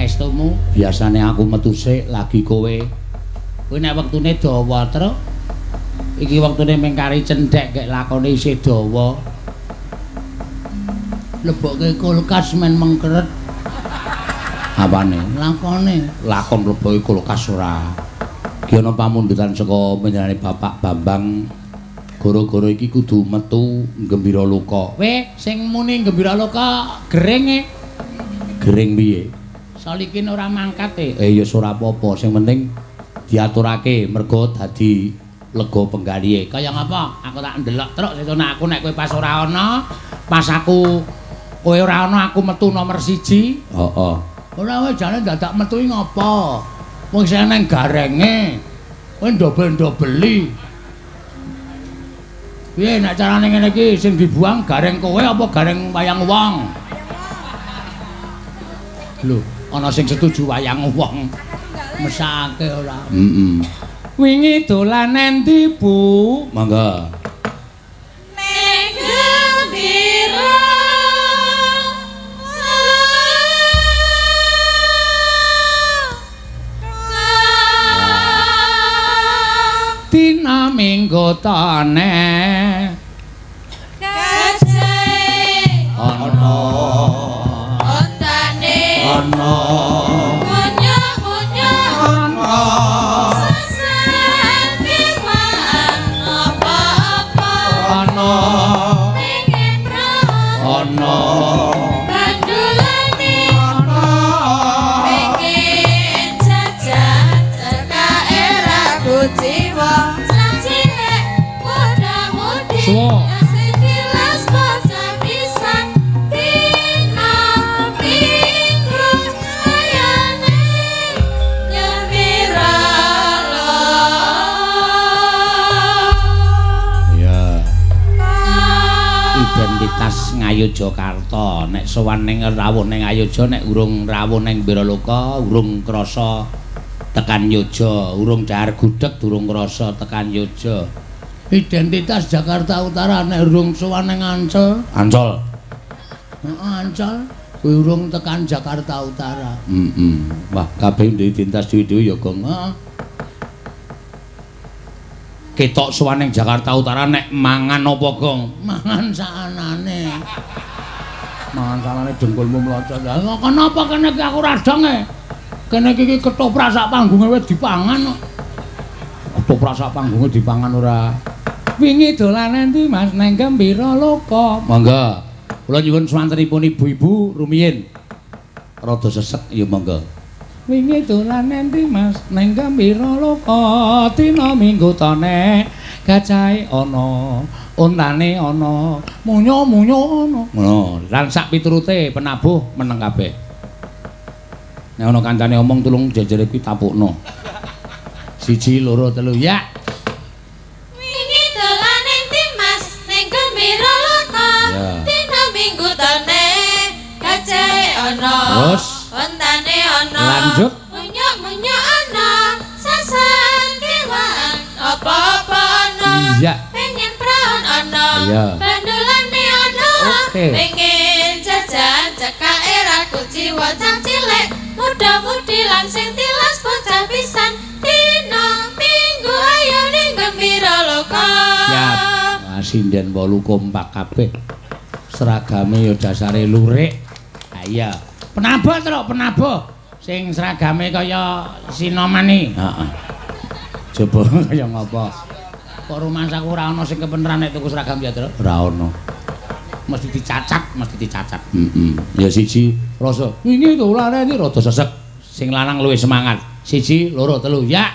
pangestumu. Biasane aku metu sik lagi kowe. Kowe nek wektune dawa, Truk. Iki wektune mung kari cendhek gek lakone isih dawa. Lebokke kulkas men mengkeret. Apane? Lakon lebokke kulkas ora. Ki ana pamundutan saka panjenengane Bapak Bambang. Gara-gara iki kudu metu Gembira Loka. Weh, sing muni Gembira Loka gering e. Gering piye? Solikin ora mangkat e. Ya ora apa-apa, sing penting diaturake mergo dadi lega penggalihe. Kaya ngapa? Aku tak ndelok truk setune aku nek kowe pas ora ana, pas aku kowe ora ana aku metu nomor 1. Heeh. Ora wae jane dadak metu iki ngapa? Wong sing nang garenge. Kowe ndobel-ndobeli. Piye nek carane ngene iki sing dibuang gareng kowe apa gareng wayang wong? Lho, ana sing setuju wayang wong. Mesake ora. Heeh. Wingi dolan endi, Bu? Mangga. Ning Gembira. Dina minggu tane Kajae ana ontane ana munyo-munyo ana sesane wan apa-apa ana pengen ron ana bandulane ana pengen jajan cekake ragu jiwa cilik muda-mudi Suwo. ngasih tilas bocah pisan dina minggu ayane Gembira ya identitas Ngayogyakarta nek sowan ning rawuh ning Ngayogya nek urung rawuh ning Gembira Loka urung krasa tekan Yoja, urung dahar gudeg durung krasa tekan Yoja. Identitas Jakarta Utara nek urung sowan ning Ancol. Ancol. Heeh, Ancol. Kuwi urung tekan Jakarta Utara. Wah, kabeh duwe identitas dhewe-dhewe ya, Gong. Heeh. Ketok sowan ning Jakarta Utara nek mangan apa, Gong? Mangan saanane. Mangan saanane dengkulmu mlocot. Lah kenapa kene iki aku radang e? Kene iki ketoprak sak panggunge wis dipangan kok. Ketoprak sak panggunge dipangan ora. Wingi dolan endi Mas nang Gembira Loka? Monggo. Kula nyuwun swantenipun ibu-ibu rumiyin. Rada sesek ya monggo. Wingi dolan endi Mas nang Gembira Loka? Dina minggu tone gajahe ana, ontane ana, munyo-munyo ana. Ngono. Lan sak piturute penabuh meneng kabeh. Nek ana kancane omong tulung jejere kuwi tapukno. 1 2 3 ya. wingi dolan endi Mas ning Gembira Loka Ya. dina minggu tone kajae ana Terus? ontane ana Lanjut. munyo-munyo ana sasan kewan apa-apa ana Iya. pengen praon ana Iya. bandulane ana Oke. pengen jajan cekake ragu jiwa cah cilik muda-mudi lan sing tilas bocah pisan dina minggu ayo ning Gembira Loka. Siap. Wah, sinden 8 kompak kabeh. Seragame ya dasare lurik. Ha iya. Penabuh, Truk, penabuh. Sing seragame kaya Sinomani. Heeh. Coba kaya ngapa? Kok rumahsaku ora ana sing kebeneran nek tuku seragam ya, Truk? Ora ana. Mesti dicacat. Ya 1 rasa. Wingi dolane iki rada sesek. Sing lanang luwih semangat. 1 2 3 ya.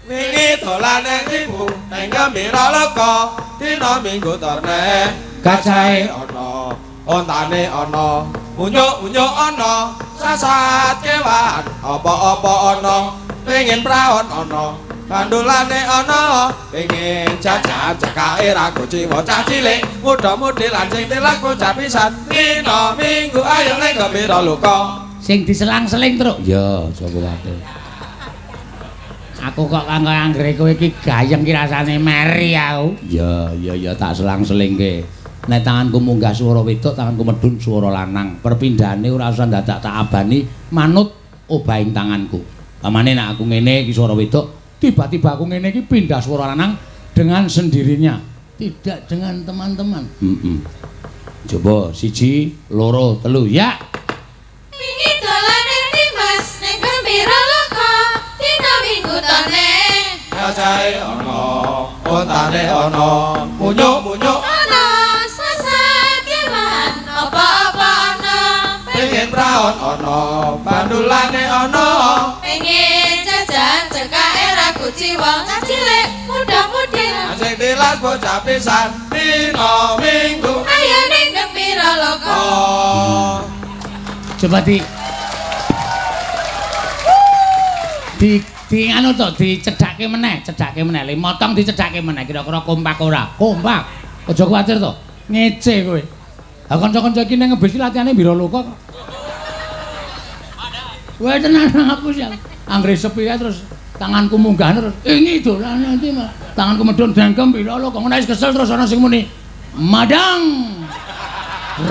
Wingi dolane ibu ning Gembira Loka dina minggu tone Gajahe ana ontane ana unjuk-unjuk ana sasat kewan apa-apa ana pengen praon ana bandulane ana pengen jajan cekake ragu jiwa cah cilik muda-mudi lan sing tilas bocah pisan dina minggu ayo ning Gembira Loka. sing diselang-seling Truk. Ya, sapa wae. Aku kok kanggo anggere kowe iki gayeng ki rasane meri aku. Ya tak selang-selingke. Nek tanganku munggah swara wedok, tanganku medhun swara lanang. Perpindahane ora usah dadak tak abani manut obahing tanganku. Pamane nek aku ngene iki swara wedok, tiba-tiba aku ngene iki pindah swara lanang dengan sendirinya, tidak dengan teman-teman. Coba 1, 2, 3 ya. Wingi dolan ning Dimas ning Gembira Loka, dina Minggu tone. Gajahe ana, ontane ana, munyuk-munyuk Ana sasat kewan, apa-apa ana. pengen praon ana, bandulane ana. Pengen jajan cekake ragu jiwa, cilik muda-mudi. Sing tilas bocah pisan dina Minggu. Ayo ning Gembira Loka. Oh. Coba di anu to dicedhake meneh, le motong dicedhake meneh kira-kira kompak ora? Kompak. Aja kuwatir to. Ngece kowe. Ha kanca-kanca iki ning ngebis latihane Mbira Loka kok. Kowe tenan aku sih. Anggere sepi kae terus tanganku munggah terus dolan nanti mah. Tanganku medhun dangkem Mbira Loka. Ngono wis kesel terus ana sing muni. Madang.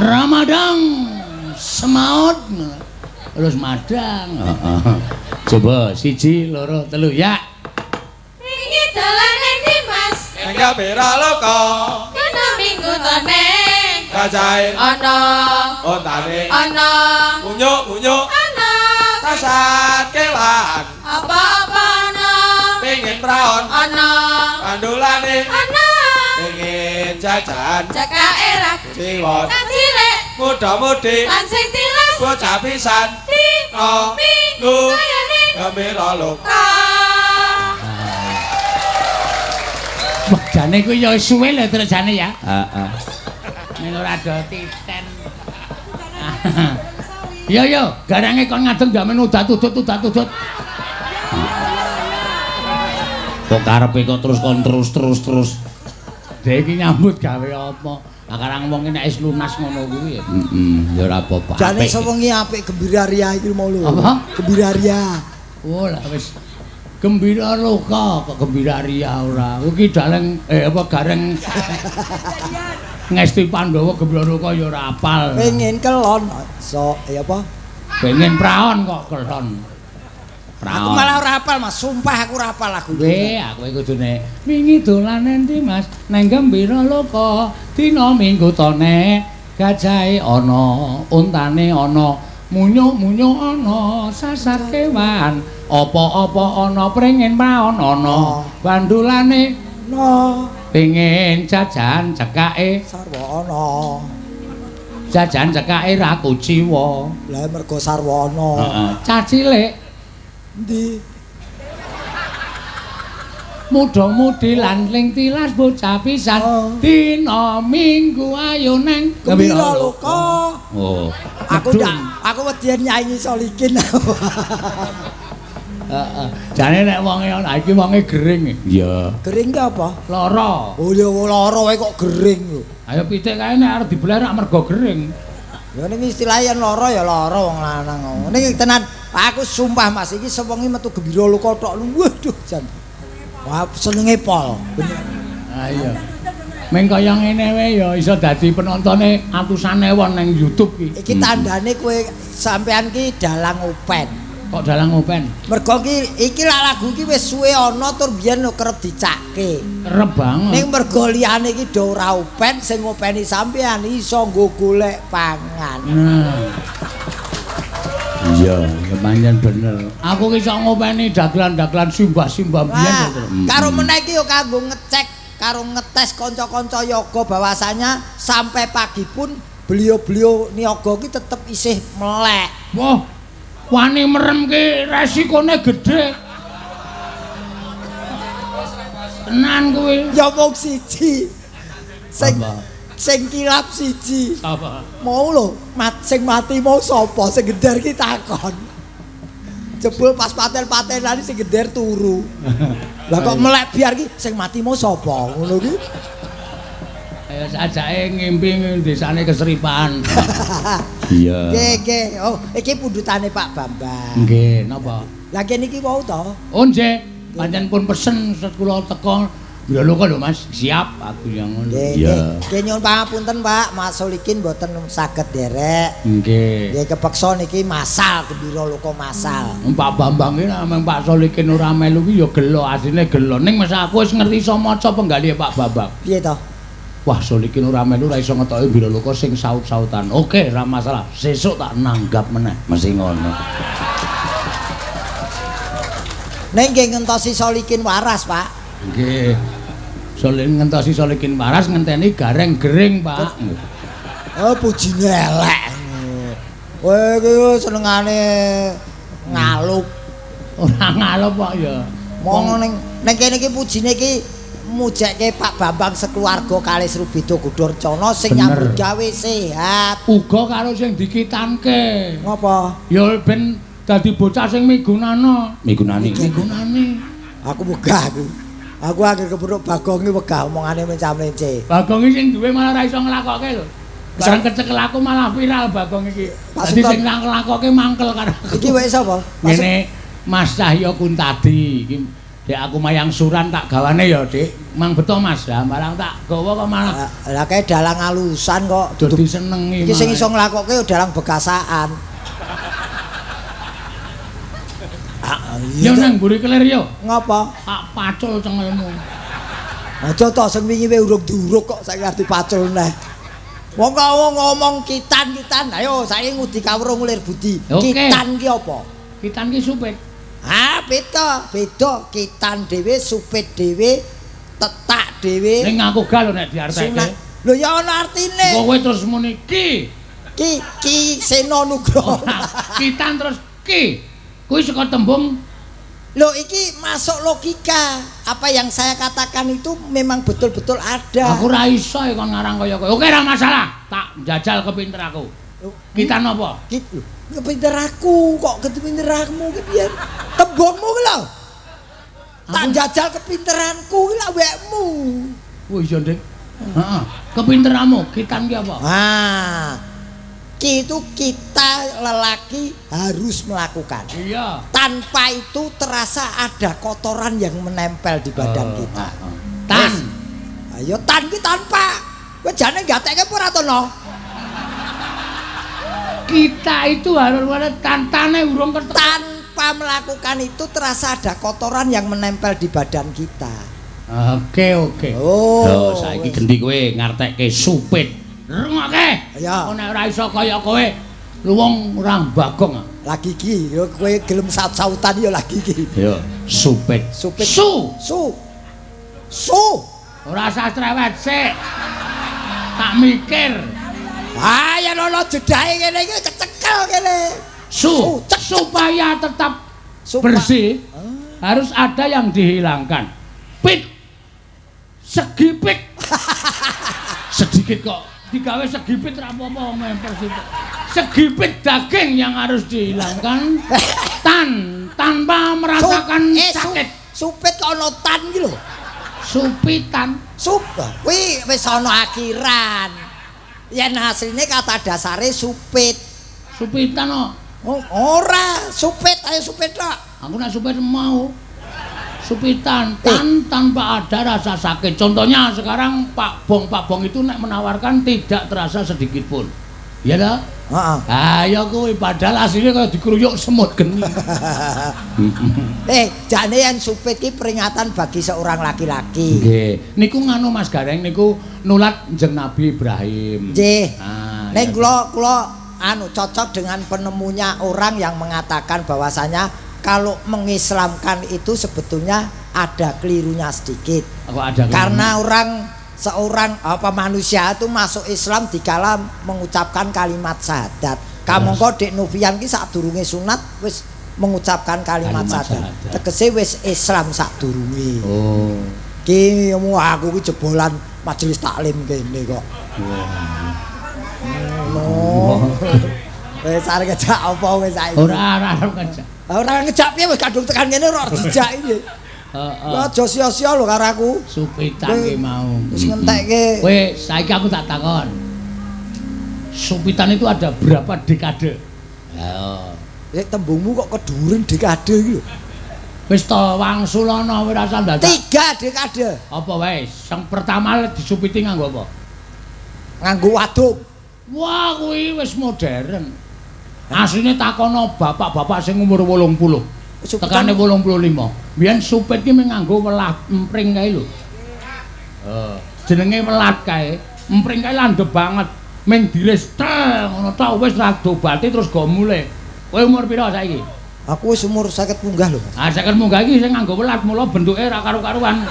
Ramadang. Semaut. Terus madang. Coba 1, 2, 3 ya. Wingi dolan ning Dimas, Ning Gembira Loka, dina Minggu tone. gajahe Ana, ontane ana, munyuk-munyuk ana. sasat kewan, Apa-apa ana. pengen praon Ana, bandulane, ana. pengen jajan Cekake ragu jiwa. cilik, Muda-mudi lan sing tilas. bocah pisan Dina Minggu. ayo ning Gembira Loka. Loka. Wah, jane kuwi ya suwe lho terus jane ya. Heeh. Ning ora do titen. Yo yo, garange kon ngadeg ndamen udat-udut. Kok karepe kok terus kon terus. Dek iki nyambut gawe apa? Sekarang wong nek wis lunas ngono kuwi ya. Ya ora apa-apa. Jane sewengi apik Gembira Ria iki mau lho. Apa? Gembira Ria. Oh lah wis Gembira Loka kok Gembira Ria ora. Iki daleng gareng ngesti Pandhawa Gembira Loka ya ora apal. Pengen kelon apa? Pengen praon kok kelon. Aku malah ora hafal Mas, sumpah aku ora hafal lagu iki. Aku kudune wingi dolan endi Mas nang Gembira Loka dina Minggu tone gajahe ana untane ana munyuk-munyuk ana sasat kewan apa-apa ana pengen praon ana bandulane no pengen jajan cekake sarwa ana. jajan cekake ra kuciwa. Lah mergo sarwa ana. Heeh. Cah cilik Ndi? muda-mudi lan ling tilas bocah pisan dina Minggu ayo nang Gembira Loka. Oh. Aku wedi nyanyi Solikin. Heeh. Jane nek wonge ana iki wonge gering. Iya. Gering ki apa? Lara. Oh ya lara wae kok gering lho. Ayo pitik kae nek arep dibeler rak mergo gering. Ya ning istilahnya lara ya lara wong lanang. Ning tenan aku sumpah Mas iki sewengi metu Gembira Loka tok. Waduh jan. Wah senenge pol. Bener. Ha iya. Meng kaya ngene wae ya iso dadi penontone atusan ewon ning YouTube ki. Iki tandane kowe sampean ki dalang open. Kok dalang open? Mergo iki lagu iki wis suwe ana tur biyen kerep dicakke. Kerep banget. Ning mergo liyane iki do ora open sing ngopeni sampean iso nggo golek pangan. Nah. Iya, ya pancen bener. Aku ki iso ngopeni dagelan-dagelan simbah-simbah biyen to. Karo meneh iki yo kanggo ngecek karo ngetes kanca-kanca yoga bahwasanya sampai pagi pun beliau-beliau niaga ki tetep isih melek. Wah, wani merem ki resikone gedhe. Tenan kuwi. Ya mung siji. Sing kilap siji. Apa? Mau lho, sing mati mau sapa? Sing geder ki takon. Jebul pas paten-patenan sing geder turu. Lah kok melek biar ki sing mati mau sapa? Ngono ki. Ayo sajake ngimpi desane Keseripan. Iya. Nggih. Oh, iki pundutane Pak Bambang. Nggih, napa? Lah kene iki wau to. Oh nggih, pancen pun pesen set kula teka Wiraloko lho Mas, siap aku yang ngono. Iya. Nggih nyuwun pangapunten Pak, Mas Solikin mboten saged derek. Nggih. Nggih kepeksa niki masal Wiraloko masal. Pak Bambang iki namung Pak Solikin ora melu ki ya gelo, asline gelo. Ning Mas aku wis ngerti iso maca penggali Pak Bambang. Piye to? Wah, Solikin ora melu ora iso ngetoki Wiraloko sing saut-sautan. Oke, ora masalah. Sesuk tak nanggap meneh, mesti ngono. Ning nggih ngentosi Solikin waras, Pak. Nggih. Ngentosi Solikin waras ngenteni gareng gering, Pak. Oh, pujine elek. Kowe iki senengane ngaluk. Ora ngalep kok ya. Mong ning kene iki pujine iki mujekke Pak Bambang sekeluarga kalih Srubeda Gudorcana sing nyambut gawe sehat. Uga karo sing dikitanke. Ngopo? Ya ben dadi bocah sing migunana. Migunani. Aku wegah aku. Aku akhir keburuk Bagong iki wegah omongane mencam-mence. Bagong iki sing duwe malah ora iso nglakokke lho. Barang kecekel aku malah viral Bagong iki. Dadi sing nglakokke mangkel karo aku. Iki wae sapa? Ngene Mas Cahya Kuntadi iki Dek aku mayang suran tak gawane ya, Dik. Mang beto Mas, lah marang tak gawa kok malah. Lah kae dalang alusan kok. Dadi senengi. Iki sing iso nglakokke dalang bekasaan. Yo nang mburi kelir yo. Ngapa? Tak pacul cengelmu. Aja to sing wingi wae urung duruk kok saiki arep dipacul neh. Wong ngomong kitan. Ayo saiki ngudi kawruh ngulir budi. Kitan ki apa? Kitan ki supit. Ah, beda. Kitan dhewe, supit dhewe, tetak dhewe. Ning aku gak lho nek diarteke. Lho ya ana artine. Kowe terus muni ki. Ki Sena Nugroho. Kitan terus ki. Kuwi saka tembung loh iki masuk logika. Apa yang saya katakan itu memang betul-betul ada. Aku ora iso kon ngarang kaya kowe. Oke, ora masalah. Tak jajal kepinter aku. Kitan apa? Kepinter aku kok kepinteranmu ki piye? Tembungmu ki lho. Tak jajal kepinteranku ki lak wekmu. Oh iya, Dik. Heeh. Kepinteranmu, kitan ki apa? Ah. Ki itu kita lelaki harus melakukan. Iya. Tanpa itu terasa ada kotoran yang menempel di badan kita. Tan. Ayo tan ki tanpa. Kowe jane gatekke apa ora to no? Kita itu harus ada tantane urung tanpa melakukan itu terasa ada kotoran yang menempel di badan kita. Oke. Oh, saiki gendi kowe ngartekke supit. Rungokke. Ya. Nek ora iso kaya kowe luwung urang bagong. Lagi iki yo kowe gelem saut-sautan yo lagi iki. Yo, supit. Su. Ora usah cerewet sik. Tak mikir. Ah, ya lono jedahe ngene iki kecekel kene. Supaya tetap bersih harus ada yang dihilangkan. Pit. Segipit. Sedikit kok. Digawe segipit ra apa-apa memper situ. Segipit daging yang harus dihilangkan tanpa merasakan sakit. Supit kok ana tan iki lho. Supitan. Kuwi wis ana akhiran. Yen asline kata dasare supit. Supitan kok. Oh, ora, supit ayo supit tok. Aku nek supit mau. Supitan tanpa ada rasa sakit. Contohnya sekarang Pak Bong itu nek menawarkan tidak terasa sedikit pun. Iya dah? Heeh. Ya kuwi padahal asline kaya dikruyuk semut geni. Jane yen supit ki peringatan bagi seorang laki-laki. Nggih. Niku nganu Mas Gareng niku nulat jeneng Nabi Ibrahim. Nggih. Ning kula cocok dengan penemunya orang yang mengatakan bahwasanya kalau mengislamkan itu sebetulnya ada kelirunya sedikit. Karena seorang manusia itu masuk Islam dikala mengucapkan kalimat syahadat. Kamangka Dek Novian ki sadurunge sunat wis mengucapkan kalimat syahadat. Tegese wis Islam sadurunge. Oh. Ki aku ki jebolan majelis taklim kene kok. Wis arep ngejak apa wis saiki? Ora arep ngejak. Ora ngejak piye wis kadung tekan kene ora dijak iki. Heeh. Aja sia-sia lho karo aku. Supitan ki mau. Wis ngentekke. Kowe saiki aku tak takon. Supitan itu ada berapa dekade? Tembungmu kok keduren dekade iki lho. Wis to wangsul ana kowe rasa dadak. 3 dekade. Apa wae? Sing pertama disupiti nganggo apa? Nganggo waduk. Wah, kuwi wis modern. Asline takono bapak-bapak sing umur 80. Tekane 85. Biyen supit ki nganggo welah empring kae lho. Jenenge welat kae. Empring kae landhep banget. Ming diris tel ngono tok wis ra dobati terus go mulih. Kowe umur pira saiki? Aku wis umur 50 munggah lho. Ah 50 munggah iki sing nganggo welat mula bentuke ra karo-karuan.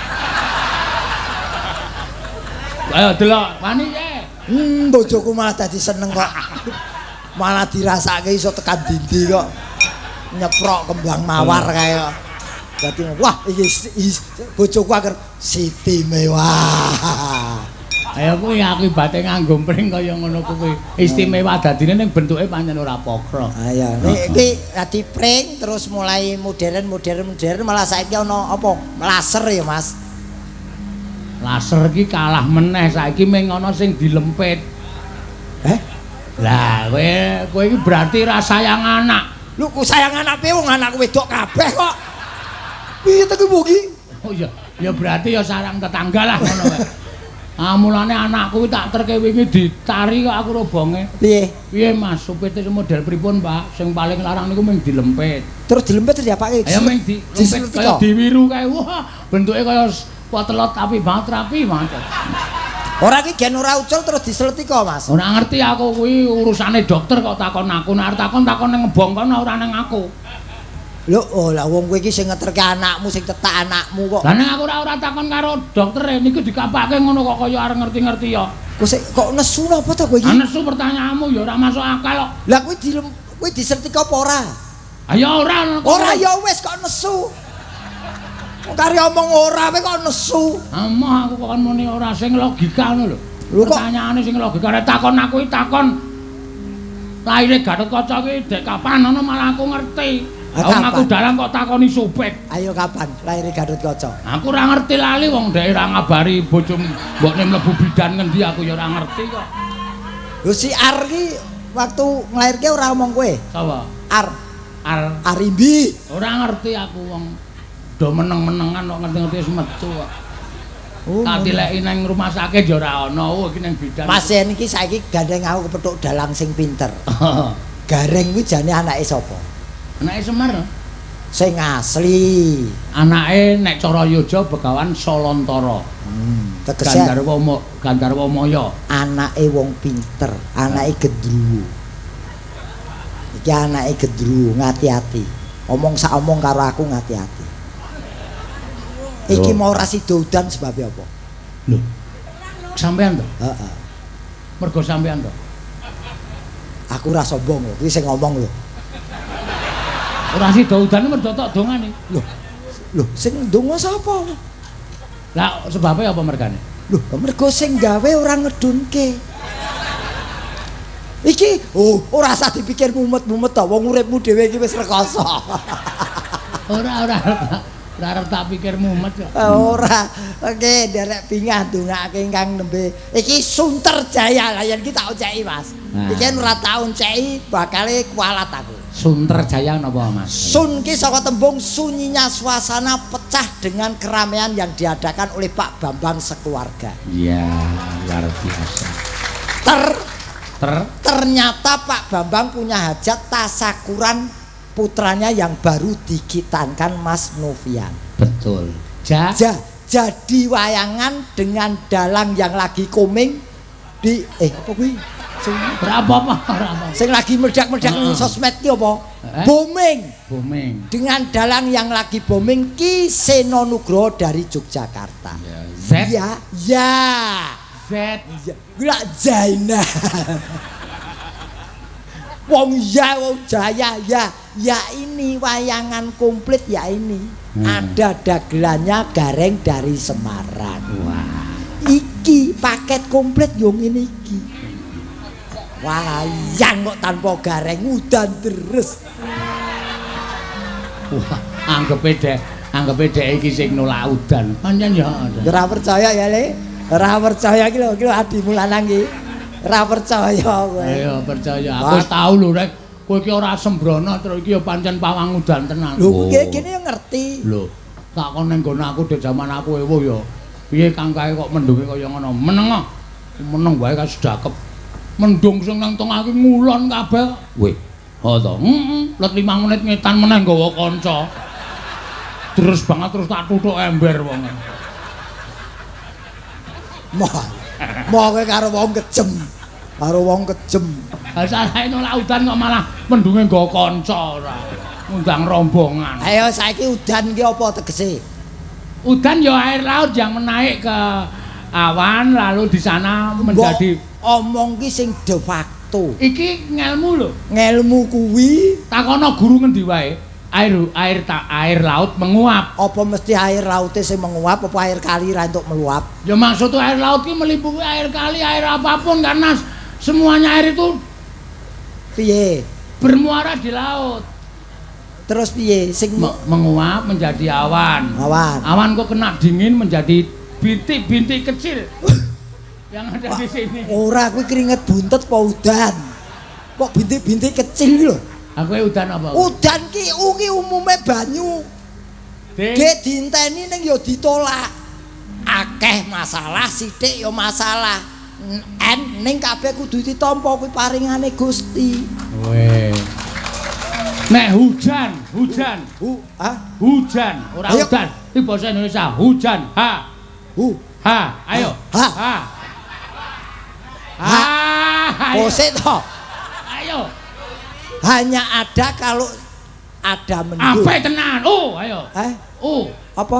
Ayo delok, wani ye. Bojoku malah dadi seneng kok. Malah dirasake iso tekan dindi kok. Nyeprok kembang mawar kae kok. Dadi wah iki bojoku aker Siti mewah. Ayo kuwi akibate nganggo pring kaya ngono kuwi. Istimewa dadine ning bentuke pancen ora pokro. Ah ya, iki dadi pring terus mulai modern malah saiki ana apa? Laser ya, Mas. Laser iki kalah meneh saiki ming ana sing dilempit. Lah kowe iki berarti ra sayang anak. Lho ku sayang anak piye wong anakku wedok kabeh kok. Piye to ki? Oh iya, ya berarti ya sarang tetangga lah ngono wae. Ah mulane anakku kuwi tak terke wingi ditari kok aku robonge. Piye? Piye Mas, supite model pripun, Pak? Sing paling larang niku mung dilempit. Terus dilempit terus diapake? Ayo mung dilempit kaya diwiru kae. Wah, bentuke kaya potelot tapi banget rapi banget. Ora iki gen ora ucul terus diseleti kok, Mas. Ora ngerti aku kuwi urusane dokter kok takon aku. Nek takon ning ngebong kono ora ning aku. Lho, oh lah wong kowe iki sing ngeterke anakmu, sing tetak anakmu kok. Lah nek aku ora takon karo dokter niku dikapake ngono kok kaya arep ngerti-ngerti ya. Kok nesu napa to kowe iki? Nesu pertanyaanmu ya ora masuk akal kok. Lah kowe diseleti apa ora? Ah ya ora. Ora ya wis kok nesu. Wong kari omong ora kowe kok nesu. Amah aku kok muni ora sing logika ngono lho. Pertanyaane sing logika nek takon aku takon laire Gatotkaca ki dek kapan ngono malah aku ngerti. Aku dalang kok takoni supit. Ayo kapan laire Gatotkaca? Aku ora ngerti lali wong dhek ora ngabari bojom mbokne mlebu bidan ngendi aku ya ora ngerti kok. Lho si Ar ki waktu nglairke ora omong kowe? Sapa? Arimbi. Ora ngerti aku wong do meneng-menengan kok ngerti-ngerti wis metu kok. Tak dileki nang rumah sakit ya ora ana. Oh iki nang bidan. Pasien iki saiki gandeng aku kepethuk dalang sing pinter. Gareng kuwi jane anake sapa? Anake Semar. Sing asli. Anake nek cara Yoja Begawan Solontara. Tegese Gandarwa Maya. Anake wong pinter, anake gendruwo. Iki anake gendruwo, ngati-ati. Omong sak omong karo aku ngati-ati. Iki mau ra sida udan sebab apa? Lho. Sampean to? Heeh. Mergo sampean to. Aku ora sombong lho, iki sing ngomong lho. Ora sida udan mergo tok dongane. Lho, sing ndonga sapa? Lah sebabe apa mergane? Lho, mergo sing gawe ora ngedunke. Iki ora usah dipikir mumet-mumet to, wong uripmu dhewe iki wis rekoso. Ora arep tak pikir mumet kok. Ora. Oke, nderek bingah ndongake ingkang nembe. Iki Sunter Jaya. Lah yen iki tak oceki, Mas. Iki ora tau oceki bakale kualat aku. Sunter Jaya napa, Mas? Sun ki saka tembung sunyinya suasana pecah dengan keramaian yang diadakan oleh Pak Bambang sekeluarga. Iya, luar biasa. Ternyata Pak Bambang punya hajat tasakuran putranya yang baru dikitankan Mas Novian. Betul. Jadi wayangan dengan dalang yang lagi koming di apa kuwi? Berapa? Sing lagi meledak-meledak ning sosmed ki apa? Booming. Dengan dalang yang lagi booming Ki Seno Nugroho dari Yogyakarta. Z. Gula Zaina. Wong Jaya ya ini wayangan komplit ya ini. Ada dagelannya Gareng dari Semarang. Wah. Iki paket komplit yo ngene iki. Wayang kok tanpa Gareng udan terus. Wah, anggepe dhek iki sing nolak udan. Pancen ya. Ora percaya ya, Le. Ora percaya iki lho adimu lanang iki. Ora percaya kowe. Ayo percaya. Aku tau lho rek, kowe iki ora sembrono terus iki ya pancen pawang udan tenan. Lho, kene yo ngerti ngerti. Lho, tak kon ning nggon aku dek jaman aku ewo ya. Piye Kang kae kok mendunge kaya ngono? Meneng kok. Meneng wae kas dakep. Mendung sing nang tengah iki ngulon kabeh. Weh, ha to. Let 5 menit ngetan meneh nggawa kanca. Terus banget terus tak tuthuk ember wong. Mau kowe karo wong kejem. Karo wong kejem. Lah sae nolak udan kok malah mendunge nggawa kanca ora. Ngundang rombongan. Ayo saiki udan iki apa tegese? Udan ya air laut yang menaik ke awan lalu di sana menjadi omong ki sing de facto. iki ngelmu lho. Ngelmu kuwi Takono guru ngendi wae? Air laut menguap. apa mesti air laute sing menguap apa air kali ra entuk meluap? Ya maksud tuh air laut ki meliputi air kali, air apapun karena semuanya air itu Piye? bermuara di laut. Terus piye sing Menguap menjadi awan. awan? Awan kok kena dingin menjadi bintik-bintik kecil yang ada di sini. Ora kuwi keringet buntet apa udan? Kok bintik-bintik kecil lho? Aku udan apa? Udan ki umume banyu. Ge diinteni ning ya ditolak. Akeh masalah, sithik ya masalah. Ning kabeh kudu ditampa kuwi paringane Gusti. Weh. Nek hujan. Hujan, ora Ayo. udan. Iki bahasa Indonesia, hujan. Ha, ayo. Ha. Ayo. Kosek to. Ayo. Hanya ada kalau ada mendung. Apa tenan? Ayo. Apa?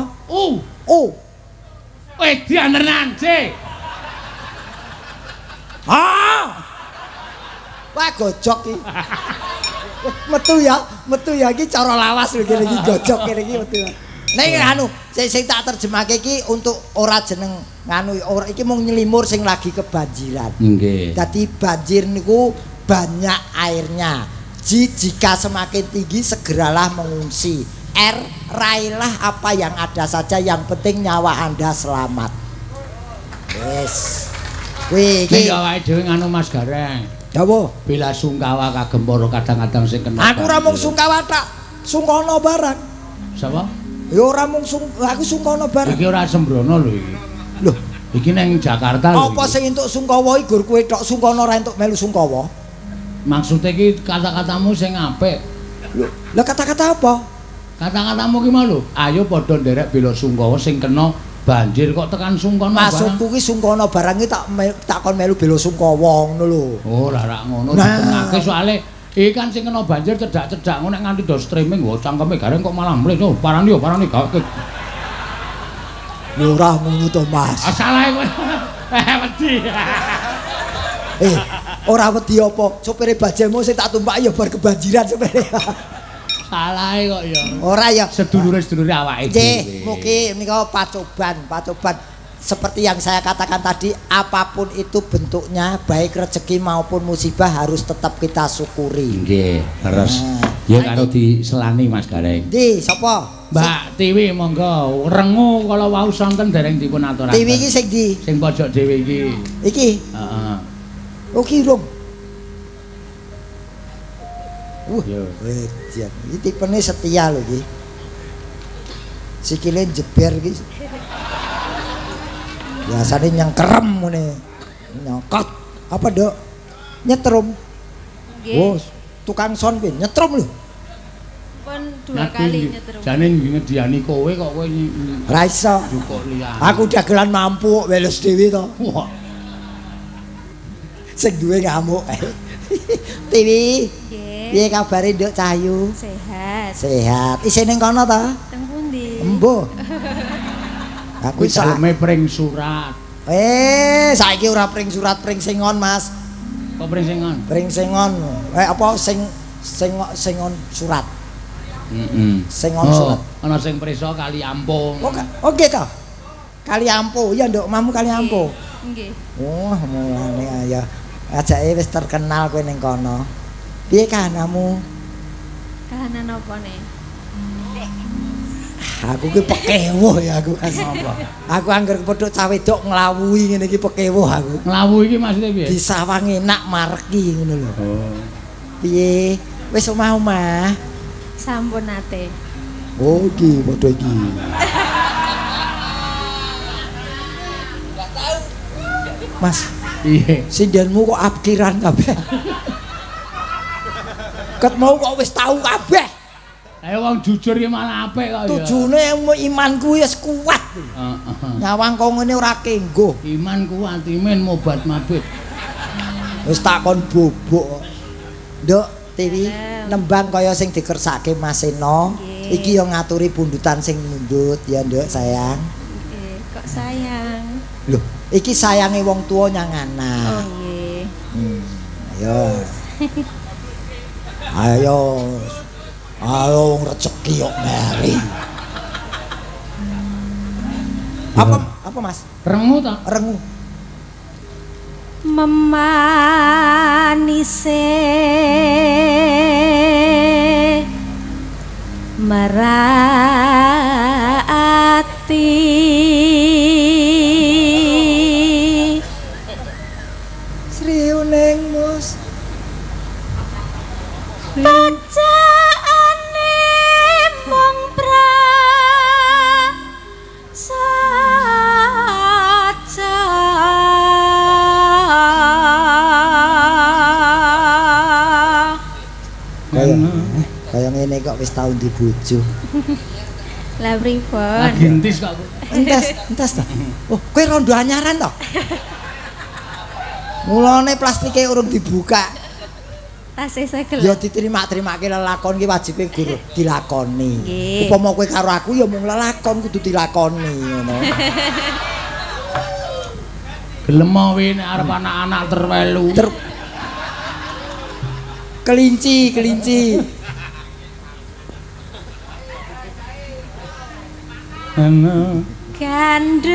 Dian tenan, C. Wah gojok iki. Metu ya iki cara lawas lho kene iki gojok kene iki metu. Ning anu sing tak terjemahke iki untuk ora jeneng nganu ora iki mung nyelimur sing lagi kebanjiran. Nggih. Dadi banjir niku banyak airnya. Jika semakin tinggi segeralah mengungsi. Raihlah apa yang ada saja, yang penting nyawa Anda selamat. Wes. Kuwi iki awake dhewe nganu Mas Gareng. Dawa. Bila sungkawa kagem para kadang-kadang sing kena. Aku ora mung sungkawa tak, sungkono barang. Sapa? Ya ora mung aku sungkono barang. Iki ora sembrono lho iki. Lho, iki nang Jakarta lho. apa sing entuk sungkawa iki gur kowe tok sungkono ora entuk melu sungkawa? Maksudnya iki kata-katamu sing apik. Lho, lah kata-kata apa? Kata-katamu ki mau lho, ayo padha nderek bela sungkawa sing kena banjir kok tekan sungkono barang. Maksudku ki sungkono barang iki tak kon melu bela sungkawa ngono lho. Oh, ora ngono ditengahke soalé iki kan sing kena banjir cedak-cedak ngono nek nganti do streaming wah cangkeme Gareng kok malah mleh. Oh, parani gaweke. Lho ora ngono to, Mas. Asalahe kowe. Wedi. Ora wedi apa? Sopire bajemu sing tak tumpak ya bar kebanjiran sopire. Salahe kok ya. Ora ya. Sedulure-sedulure awake dhewe. Mugi menika pacoban. Seperti yang saya katakan tadi, apapun itu bentuknya, baik rezeki maupun musibah harus tetap kita syukuri. Nggih, terus ya karo diselani Mas Gareng. Ndi, sapa? Mbak Tiwi monggo rengu kala wau sonten dereng dipun aturaken. Tiwi iki sing ndi? Sing pojok dhewe iki. Iki. Heeh. Oh ki rung. Yo. Wejan. Iki tipene setia lho iki. Sikile jeber iki. Biasane nyengkerem ngene. Nyokot. Apa, Dok? Nyetrum. Nggih. Oh, tukang son kuwi nyetrum lho. Pun 2 kali nyetrum. Jane ngediani kowe kok kowe Ra iso. jukuk liyane. Aku dagelan mampu kok weles dhewe to. Wah, Sing duwe ngamuk. Tiwi. Nggih. Piye kabare, Nduk Cahyu? Sehat. Sehat. Isih ning kono ta? Teng pundi? Embuh. Aku kuwi iso. daleme pring surat. Saiki ora pring surat, pring singon, Mas. Kok pring singon? Pring singon. Apa singon surat. Heeh. Singon surat. Ana sing prisa kali ampung. Oke to. Kali Ampo. Iya, Nduk, omahmu Kali Ampo. Nggih. Wah, mulane ayo. Ajake wis terkenal kowe ning kono. Piye kahanamu? Kahanan apa nih? Aku ki pekewuh ya aku kan. Aku angger kepethuk cah wedok nglawuhi ngene iki pekewuh aku. Nglawu iki maksudnya piye? Disawang enak marki ngono lho. Oh. Piye? Wis omah-omah? Sampun nate. Oh iki padha iki. Mas, Piye? sindenmu kok abkiran kabeh. Ket mau kok wis tau kabeh. Ayo wong jujur ya malah apik kok ya. Tujune imanku wis kuat. Heeh. Nyawang kok ngene ora kenggo. Iman kuat, iman mobat mabit. Wis takon bobok. Nduk, Tiwi, nembang kaya sing dikersake Mas Seno. Iki yo ngaturi pundutan sing mundut ya, Nduk, sayang. Nggih, kok sayang. Lho, iki sayange wong tuwa nyang anak. Oh nggih. Ayo. Ayo. Ayo rezeki kok mari. Apa Mas? Rengu ta? Rengu. Memanise merati Sriuning mus kacaane mung saja kaya ngene kok wis tau di bojo. lah pripun Lagi entis kok. Entas ta. Oh, kowe rondo anyaran to? Mulane plastike urung dibuka. tasih segel Ya diterima-terimake lelakon ki wajibe guru dilakoni. Nggih. Upama kowe karo aku ya mung lelakon kudu dilakoni ngono. Gelem wae nek arep anak-anak terwelu. Kelinci. Ana kandas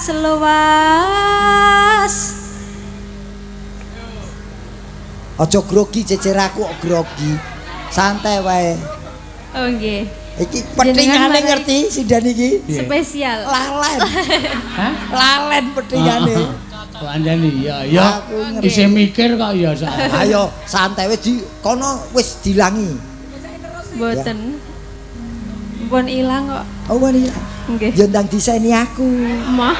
luas Aja grogi jejer aku kok grogi. Santai wae. oh nggih Iki petingane Jenengan ngerti sindan iki? spesial Lalen. Hah? Lalen petingane. Kok andani ya ya Aku ngerti. isih mikir kok ya sak. Ayo santai wis di kono wis dilangi. mboten pun ilang kok Oh wani. nggih Ya ndang diseni aku. mah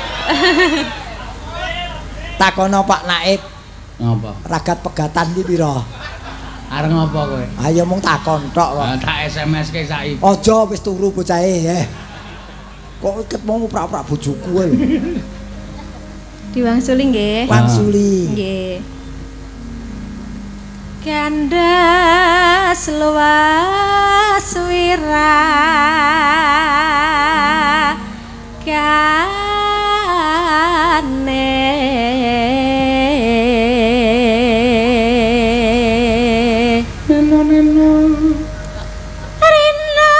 Takono Pak Naib, Ngapa? ragat pegatan ki pira? Arep ngapa kowe? Ayo mung takon tok kok. Tak SMS ke saiki. Aja wis turu bocahe. Kok ket mau prak-prak bojoku ae. diwangsuli nggih Wangsuli. nggih kandas luas wira kane rina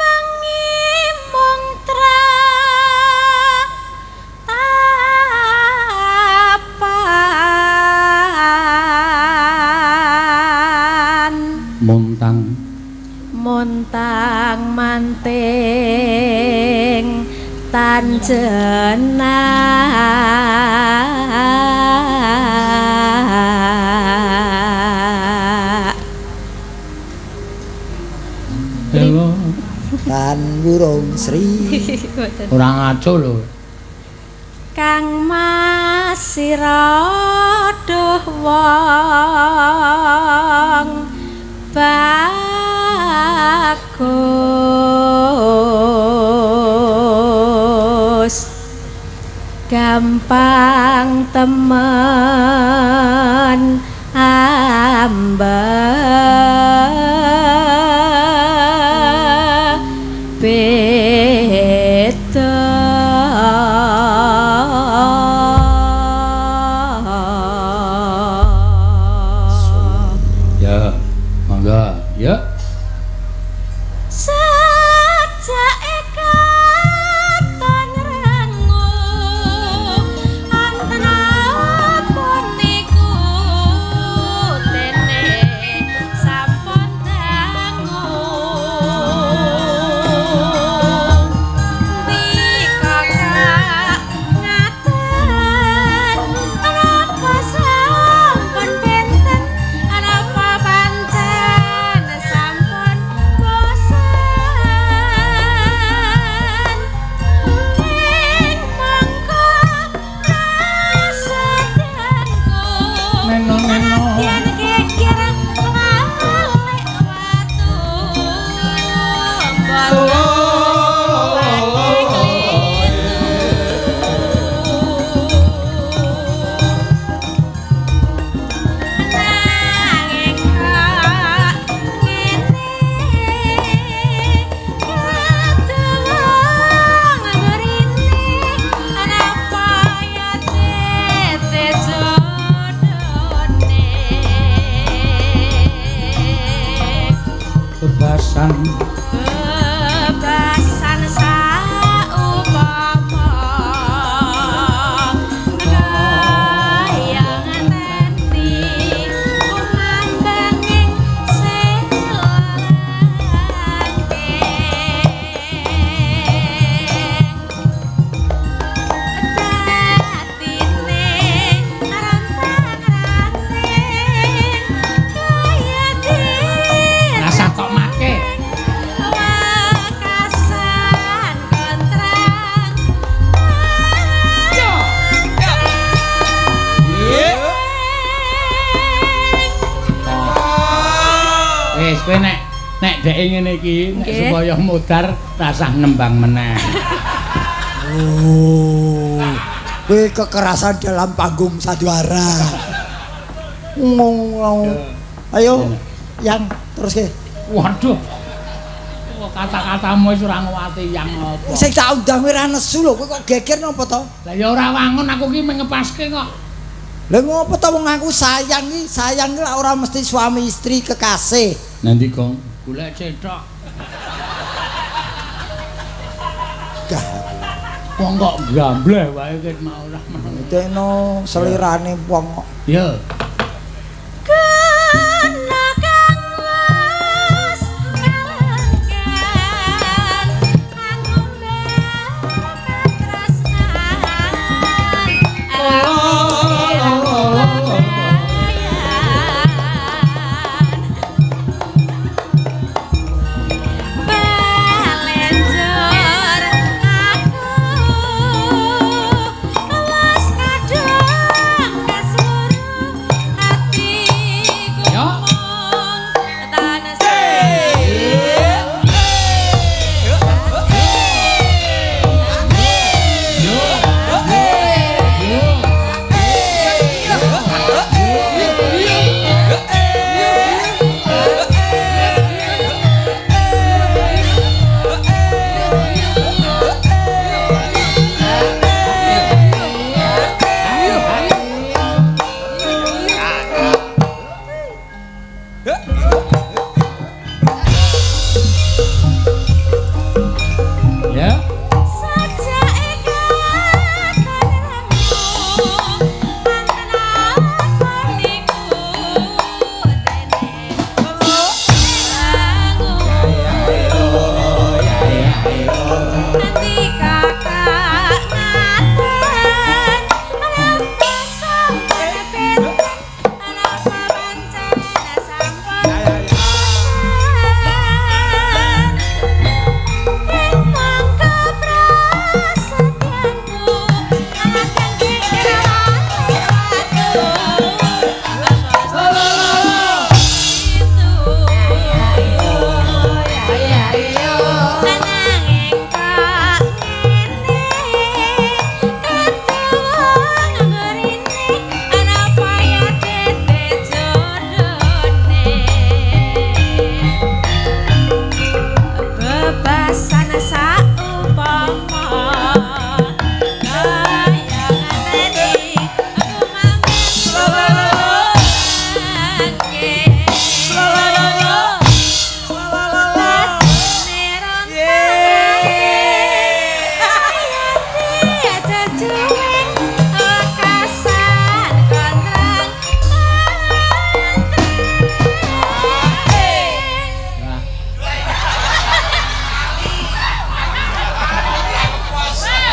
wengi mung tapan montang manting tanjena Hello. Tan burung Sri. Ora ngaco lho. Kang masira duh wong bagus gampang temen beda Ya, mangga. Ya. sajake katon rengu antara puniku dene sampun bebasan saupama kayang ngenteni umambenging Rasa tok make. wekasan kontrang Wis kowe nek dhek ngene iki nek Nggih. supaya mudar rasah nembang meneh. Oh. Kowe kekerasan dalam panggung sandiwara. Ngomong. Ayo, yang terus ke. Waduh. Oh, kata-katamu wis ora nguwati yang apa. Sing tak undang kowe ra nesu lho, kowe kok geger napa to? Lah ya ora wangun aku ki mengepaske kok. Lah ngopo to wong aku sayang ki ora mesti suami istri kekasih. Nanti Gong, golek cetok. Gah, Wong kok gambleh wae ket mau ora meneng. dene selirane wong kok. Ya. kena kang wis kalengken aku tresnan Balenjor aku wis kadung kesuruh hatiku Ya. mung tanes Ya. sajak ikatan antara niku nanti kakak ngaten ana sampai pinten ana pancen sampun mangka prasetyanku akan bebasan saupama kaya ngenteni aku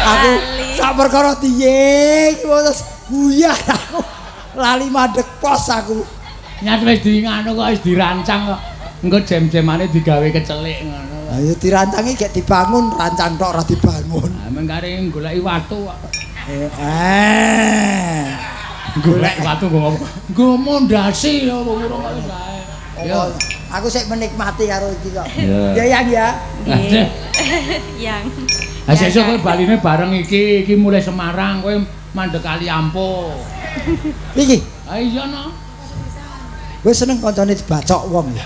Aku sak perkara diye iki terus buyah aku. Lali madhek pos aku. Nyat wis di ngono kok wis dirancang kok. Engko jam-jamane digawe kecelik ngono. Lah ya dirancangi gek dibangun, rancang tok ora dibangun. Lah mengkare goleki watu kok. Golek Watu nggo apa? Nggo mondasi apa urung kok wis ae. Ya. Aku sik menikmati karo iki kok. Ya. Ya yang ya. Nggih. Yang. Ha sesuk kowe baline bareng iki mulai Semarang kowe mandek kali Ampo. Iki, Ha iya no. kowe seneng kancane dibacok wong ya.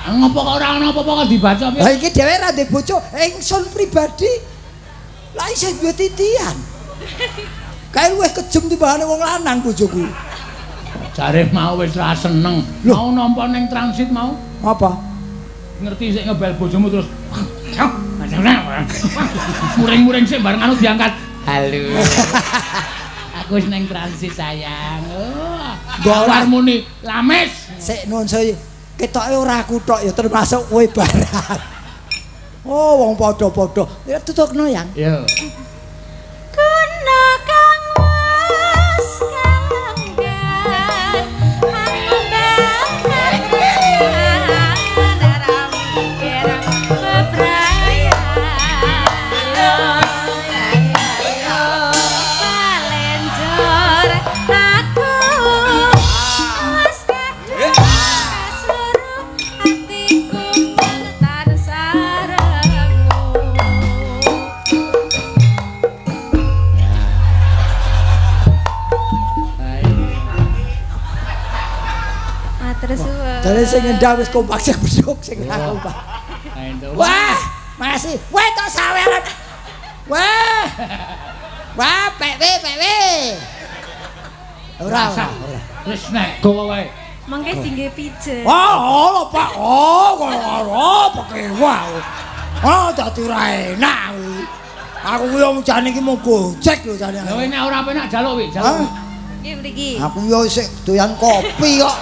Ngopo kok ora ana apa-apa kok dibaca piye? Lah iki dhewe ra ndek bojo, ingsun pribadi. Lah isih duwe titian. Kae luwih kejem timbangane wong lanang bojoku. Jare mau wis ra seneng. Mau nampa ning transit mau. Apa? ngerti sik ngebel bojomu terus muring-muring sik bareng anu diangkat. Halo. Aku wis ning transit sayang. Gawar muni lames. Sik nun saya ketoke ora aku tok ya termasuk kowe barang. Oh wong padha-padha. Ya tutukno yang. Yo. Kuna kang wis kalanggan aku bakal ora mikir bebrayaan Valendor aku wis kadung seluruh hatiku tak sarengmu. Matur suwun. Jare sing ngendang wis kompak sing beduk sing ra kompak. Wah, masih. Wah, tok saweran. Wah. Wah, pewe. Ora. Wis nek gowo wae. Mangke tinggi pijet. Oh, Pak. Oh, pakai wah. Oh, dadi ra enak. Aku kuwi wong jane iki mau gojek lho jane. Lha nek ora penak jaluk wi, jaluk. Nggih mriki. Aku yo sik doyan kopi kok.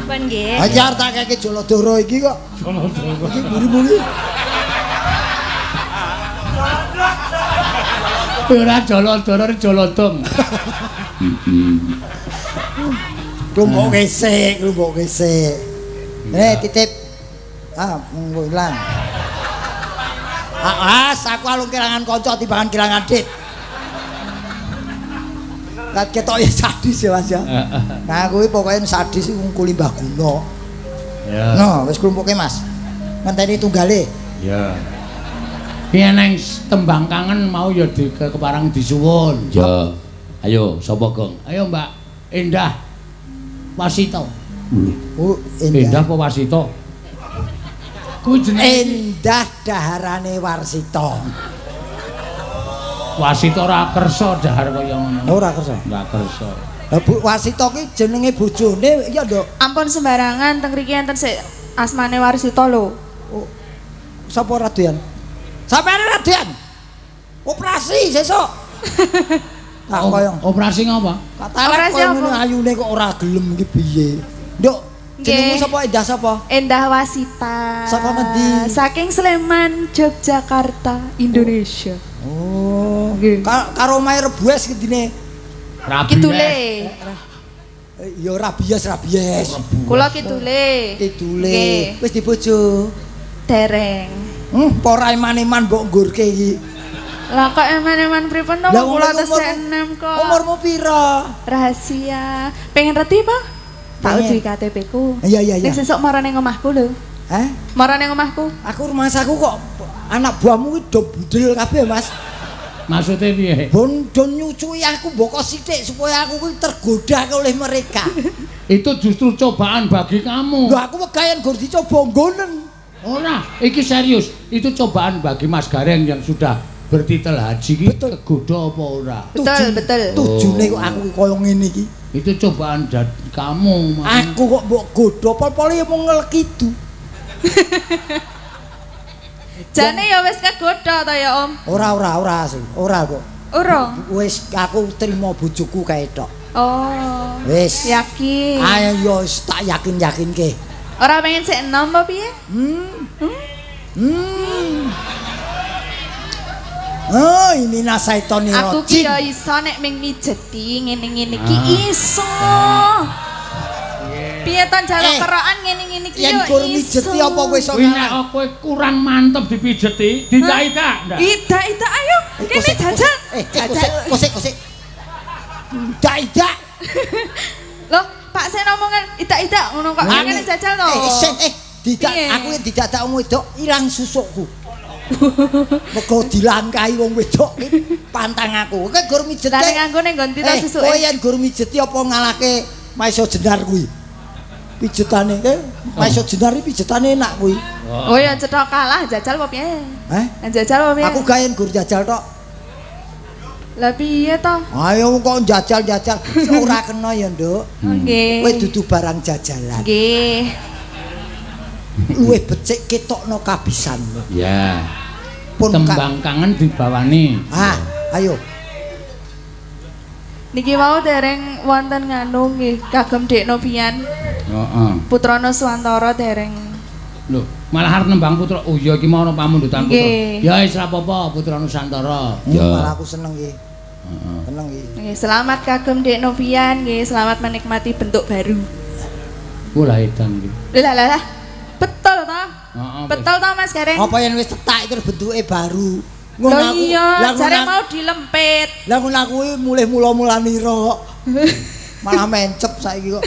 Pun nggih. Ajar tak keke Jolodoro iki kok. Jolodoro. Iki buri-buri. Ora Jolodoro, Jolodong. Rumbuk gesek. Titip. Monggo ilang. Aku alung kelangan kanca timbangan kelangan dit. Kat ketok ya sadis ya Mas ya. Nah kuwi pokoke sadis ngungkuli Mbah Guna. Ya. No, wis klumpuke Mas. Ngenteni tunggale. Ya. Piye nang tembang kangen mau ya di keparang disuwun. Ya. Ayo sapa, Gong? Ayo Mbak Endah Wasito. Oh, Endah apa Wasito? Kuwi jenenge Endah daharane Warsito. Wasito ora kersa dahar kaya ngono. Ora kersa. Ora kersa. Lah Bu Warsito ki jenenge bojone ya nduk. Ampun sembarangan teng mriki enten sik asmane Warsito lho. Oh, sapa Radian? Sampeyan Radian. Operasi sesuk. Tak koyo. Operasi ngapa? Katane Operasi koyo apa? ngene ayune kok ora gelem iki piye. Nduk, jenengmu Nggih. sapa Endah sapa? Endah Wasita. Saka ngendi? Saking Sleman, Yogyakarta, Indonesia. Oh, Nggih. karo omahe Rebues kedine. Rabi. Kidule. Ya rabies. Kula kidule. Kidule. Nggih. Wis dibojo. Dereng. Ora iman-iman mbok ngurke iki. Lah kok eman-eman pripun to? Lah, Kula wong tesih umurmu- enem kok. Umurmu pira? Rahasia. Pengen reti apa? Tak Pengen. uji KTP ku. Iya. Ning sesuk marane omahku lho. Hah? Marane omahku. Aku rumah saku kok anak buahmu iki do budel kabeh, Mas. Maksudnya piye? Don nyucui aku mboko sithik supaya aku kuwi tergoda oleh mereka. Itu justru cobaan bagi kamu. Lho aku wegayan gur dicoba nggonen. Ora, iki serius. Itu cobaan bagi Mas Gareng yang sudah bertitel haji iki kegoda apa ora? Betul. Tujune kok aku koyo ngene iki. Itu cobaan kamu. Aku kok mbok godho pol-pole ya mung ngelekidu. Jane ya wis kegodha ta ya, Om? Ora sih. Ora kok. Ora. Wis aku trimo bojoku kae tok. Oh. Wis. Yakin. Ayo yo tak yakin-yakinke. Ora pengen sik enom apa piye? Oh, ini nasaitoni Aku ki rojin. ya iso nek ming mijeti ngene-ngene ki iso. Piye to njaluk kerokan ngene-ngene ki Yen yo gur iso. mijeti apa kowe iso Kuwi nek ngalah? kowe kurang mantep dipijeti, didak-idak ndak? Ida ayo. Kene jajal. Kosek. Dak. Loh, Pak Sen omongan ida ngono kok. Kene jajal to. Tidak, Piye? aku yang tidak tak wedok ilang susukku. Mergo dilangkahi wong wedok ki pantang aku. Kowe gur mijeti. Lah ning nganggo ning nggon tita susuke. Kowe yen gur mijeti apa ngalahke Maiso Jenar kuwi? Pijetane ke Maiso Jenar iki pijetane enak kuwi. Oh ya cetok kalah jajal apa piye? Hah? Jajal apa piye? Aku gayen gur jajal tok. Lah piye to? Ayo kok jajal-jajal ora kena ya, Nduk. Nggih. Kowe dudu barang jajalan. Nggih. Luwih becik ketokno kabisan. Ya. Pun Tembang kangen dibawani. Ah, ayo. Niki wau dereng wonten nganu nggih kagem Dek Novian. Heeh. Putrana Swantara dereng. Lho, malah arep nembang putra. Oh iya iki mau ana pamundutan putra. Nggih. Ya wis ra apa-apa Putra Nusantara. Malah aku seneng nggih. Heeh. Seneng nggih. Nggih, selamat kagem Dek Novian nggih, selamat menikmati bentuk baru. Kula edan iki. Lah. Betul toh? Heeh. Betul toh Mas Gareng? Apa yang wis tetak terus bentuke baru. Loh iya, jare mau dilempit. Lah ngono kuwi mulih mula-mulanira. Malah mencep saiki kok.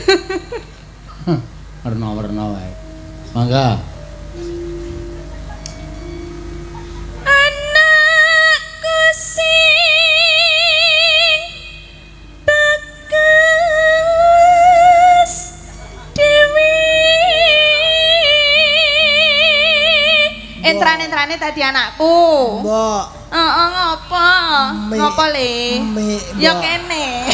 Warna-warna wae. Mangga. Anakku sing bagus dewi. Entran-entrane tadi anakku. Mbok. Ngopo? Ngopo le? Ya kene.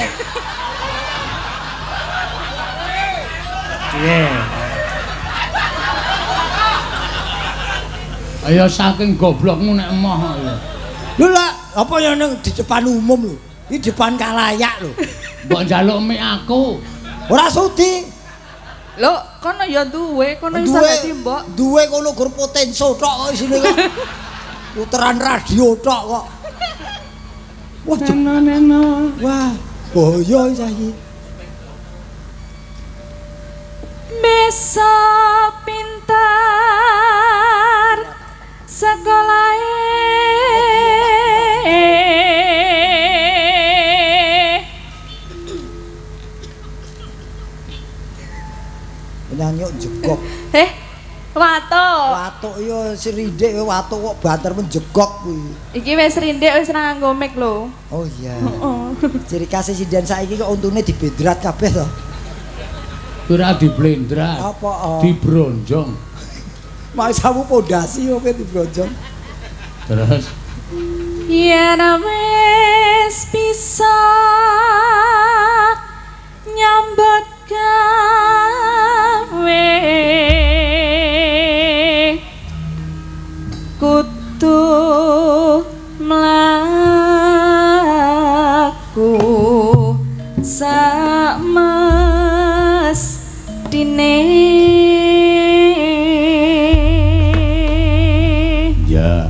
Ayo saking goblokmu nek emoh kok ya. Lho lah, apa ya ning di depan umum lho. Iki depan kalayak lho. Mbok njaluk mik aku. Ora sudi. Lho, kono ya duwe, kono iso dadi mbok. Duwe kono gur potenso tok kok isine kok. Puteran radio tok kok. Wah, Neno. wah, boyo saiki. Besok pintar sekolahe. Nyanyi jegok. Watuk. Watuk iya srindik watuk kok banter men jegok kuwi. Iki wis rindhik wis ra nganggo mic lho. Oh iya. Heeh. Ciri khas sidan saiki kok untune dibendrat kabeh to. Ora diblendrat. Apa? Dibronjong. Maksamu pondasi opo dibrojong. Terus Yen wis bisa nyambut gawe kudu mlaku samestine. ya.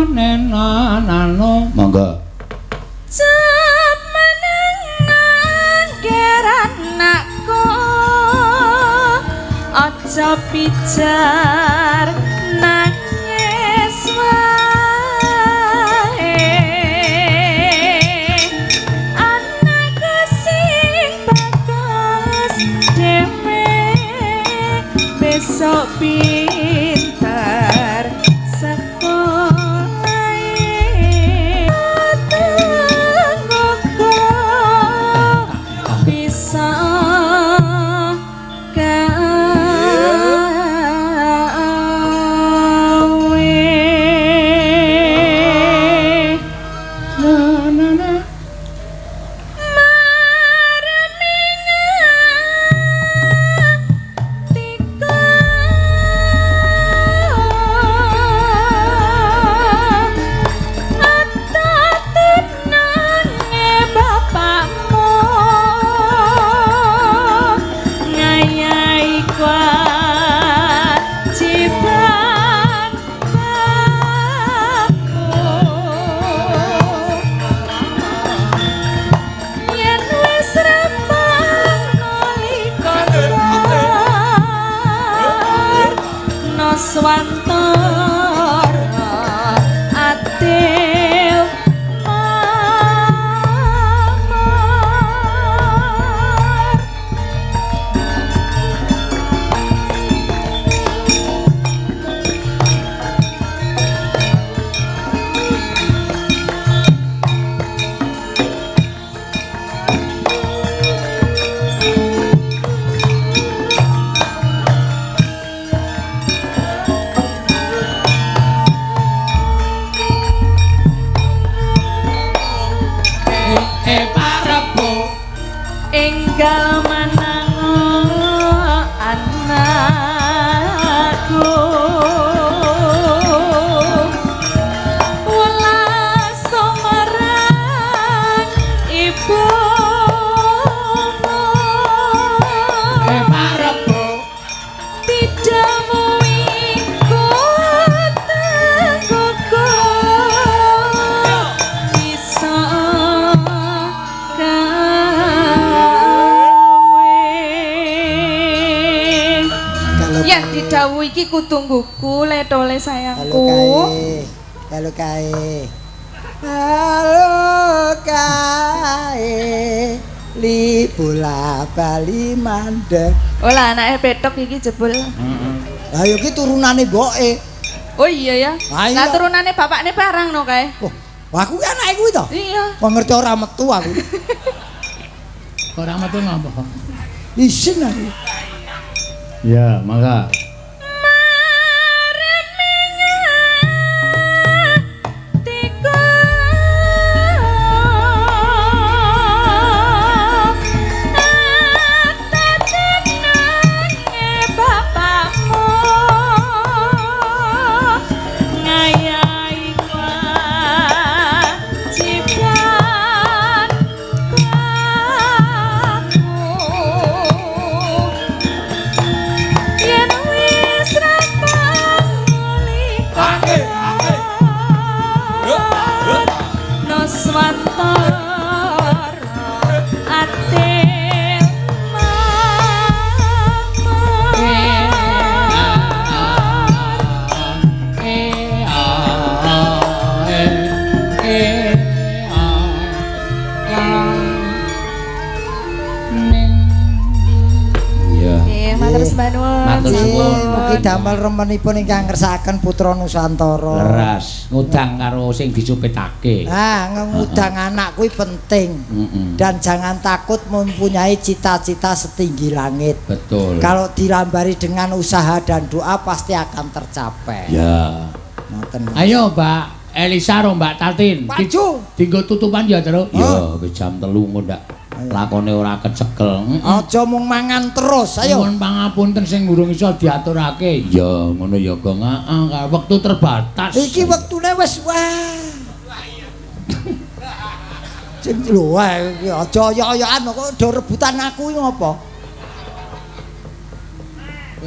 Neno monggo. Cep menengan geranakku aja pijar nangis wae. Anakku sing bagus dhewe besok pintar Swantara atil mamar. Yen didhawuhi iki kudu nggugu letole sayangku. Halo kae. Halo kae. Li bola bali mandek. Oh lah anake petok iki jebul. Lah yo ki turunane mboke. Oh iya ya. Ah, iya. Lah turunane bapakne parang no kae. Oh, aku ki anake kuwi to. Iya. Kok ngerti ora metu aku. Ora metu ngapa kok? Isin aku. Ya, mangga. Mugi damel remenipun ingkang ngersakaken putra Nusantara. Leras ngudang karo sing dicupitake. Ngudang anak kuwi penting. Dan jangan takut mempunyai cita-cita setinggi langit. Betul. Kalau dilambari dengan usaha dan doa pasti akan tercapai. Ya. Ngoten. Ayo Mbak Elisa ro Mbak Tatin. Maju. Dinggo tutupan ya, Tru. Ya, wis jam 3 kok ndak. Lakone ora kecekel. Aja mung mangan terus, ayo. Nuwun pangapunten sing urung iso diaturake. Ya, ngono ya, Gong. Heeh, wektu terbatas. Iki wektune wis wah. Sing lho wae aja ya-yaan kok do rebutan aku iki ngopo?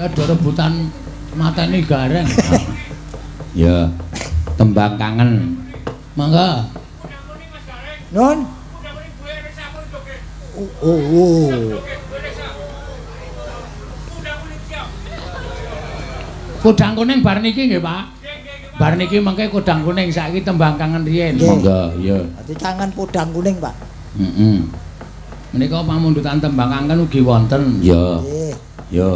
Ya do rebutan mateni gareng. Ya, tembang kangen. Mangga. Nun. Oh. Kudang kuning bar niki nggih, Pak. Bar niki mengke kudang kuning saiki tembang kangen riyen. Monggo, iya. Dadi kangen kudang kuning, Pak. Heeh. Menika pamundutan tembang kangen ugi wonten. Ya. Nggih. Ya.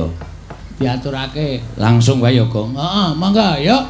Diaturake langsung wae ya, Gong. Heeh, monggo, yuk.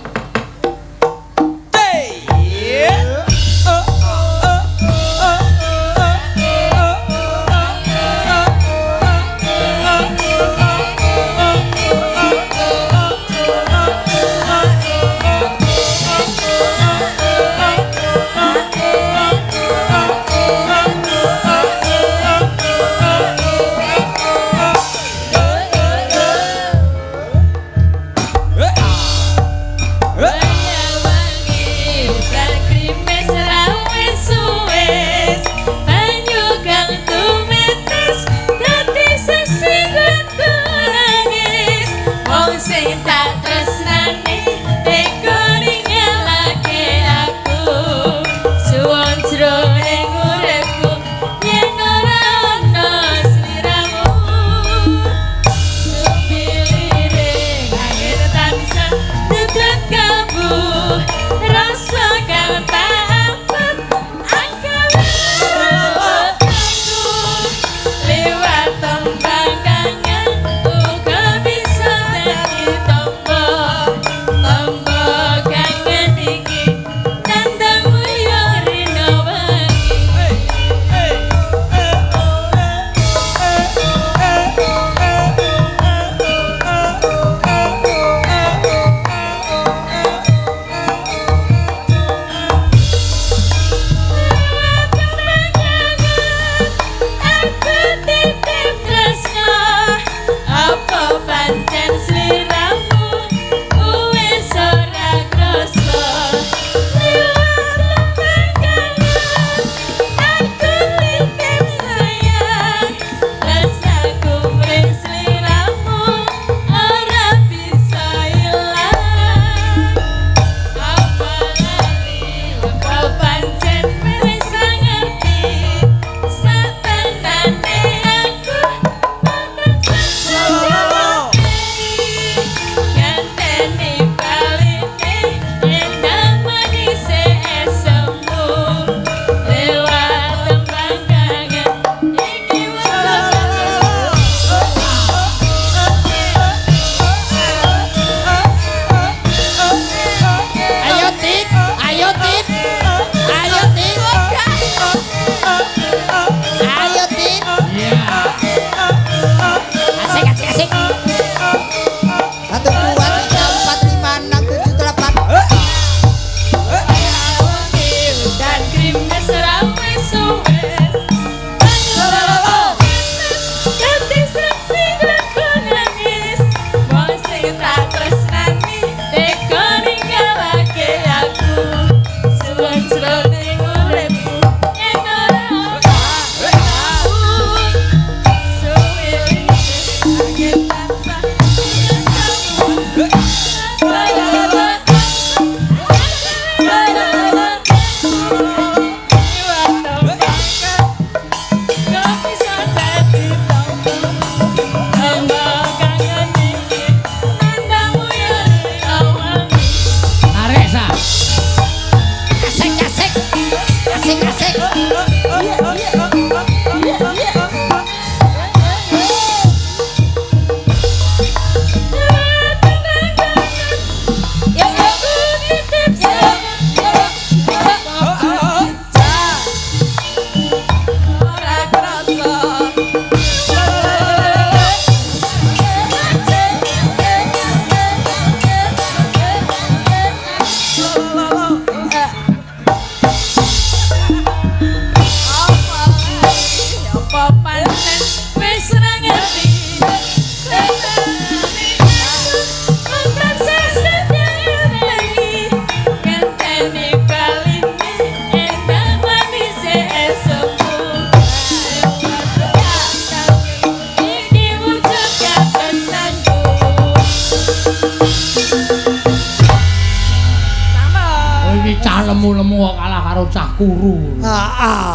lemu-lemu kok kalah karo cah kuru. Heeh.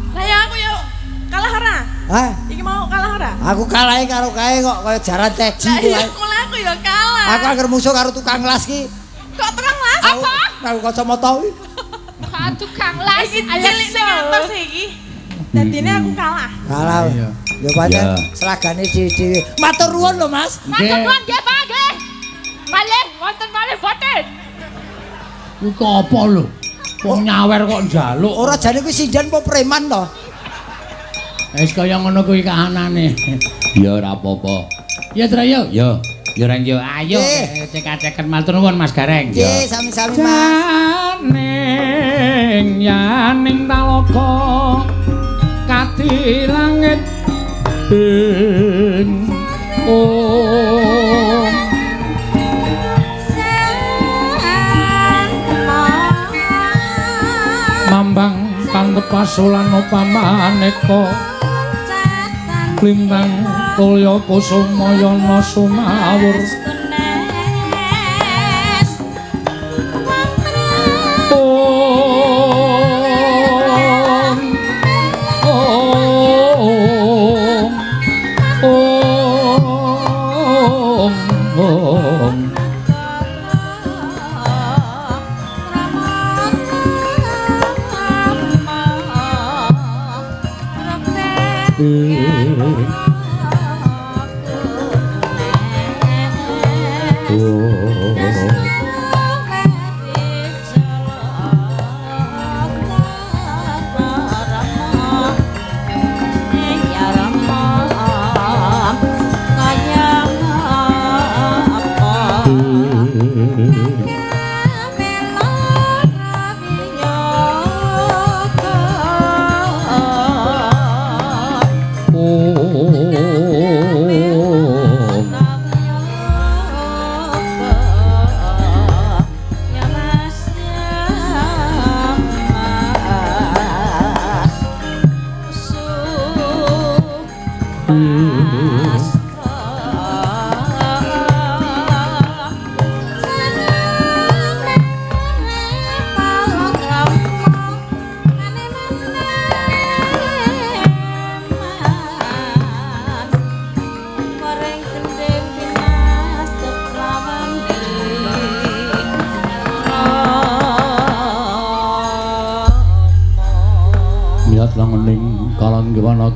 Lah ya aku yo kalah ora? Hah? Iki mau kalah ora? Aku kalahe karo kae kok kaya jaran teji Lah iya kuwi. mulai aku yo kalah. Aku anger musuh karo tukang las ki. Kok tukang las? Apa? Aku kacamata kuwi. Kok tukang las Iki cilik sing atas iki. Dadine aku kalah. Kalah. Iya. Ya pancen Iya. selagane dhewe. Matur nuwun lho, Mas. Matur nuwun nggih Pak nggih. Malih wonten malih boten. Iku apa lho? Wong nyawer kok njaluk. Ora jane kuwi sindan apa preman to? Wis kaya ngono kuwi kahanane. Ya ora apa-apa. Ya Tra yo. Yo. Yo Reng yo. Ayo cekak-ceken matur nuwun Mas Gareng. Nggih, sami-sami Mas. Janing yaning talaka kati langit ing om mambang pantepasolan pamaneka lintang tulya kusuma yana sumawur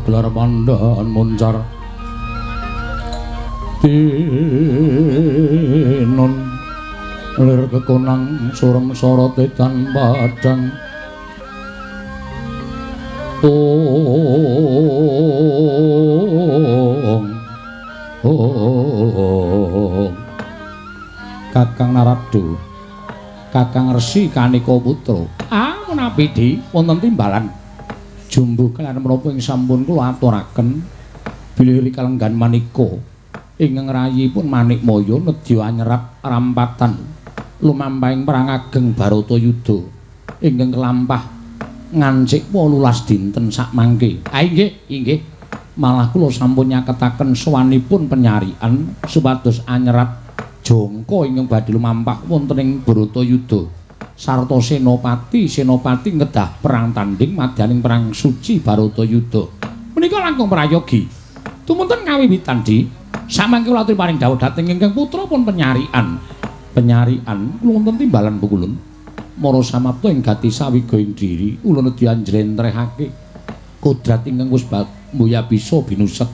gelar pandaan muncar tinon lir kekonang surem sorote tan padang Kakang Naradu Kakang Resi Kanika Putra menapidi wonten timbalan jumbuh kaliyan menapa ing sampun kula aturaken bilih kalenggan manika ingkang rayipun Manikmaya nedya anyerap rampatan lumampahing perang ageng Baratayuda ingkang kelampah ngancik 18 dinten sakmangke. Inggih malah kula sampun nyaketaken sowanipun penyarian supados anyerap jangka ingkang badhe lumampah wonten ing Baratayuda sarta senopati ngedah perang tanding madyaning perang suci Baratayuda. Menika langkung prayogi. Tumunten ngawiwitan di samangke kula aturi paring dawuh dhateng ingkang putra pun penyarian. Penyarian kula wonten timbalan pukulun. Mara samapta ing gati sawiga ing diri kula nedya njlentrehake kodrat ingkang wis mboya bisa binuset.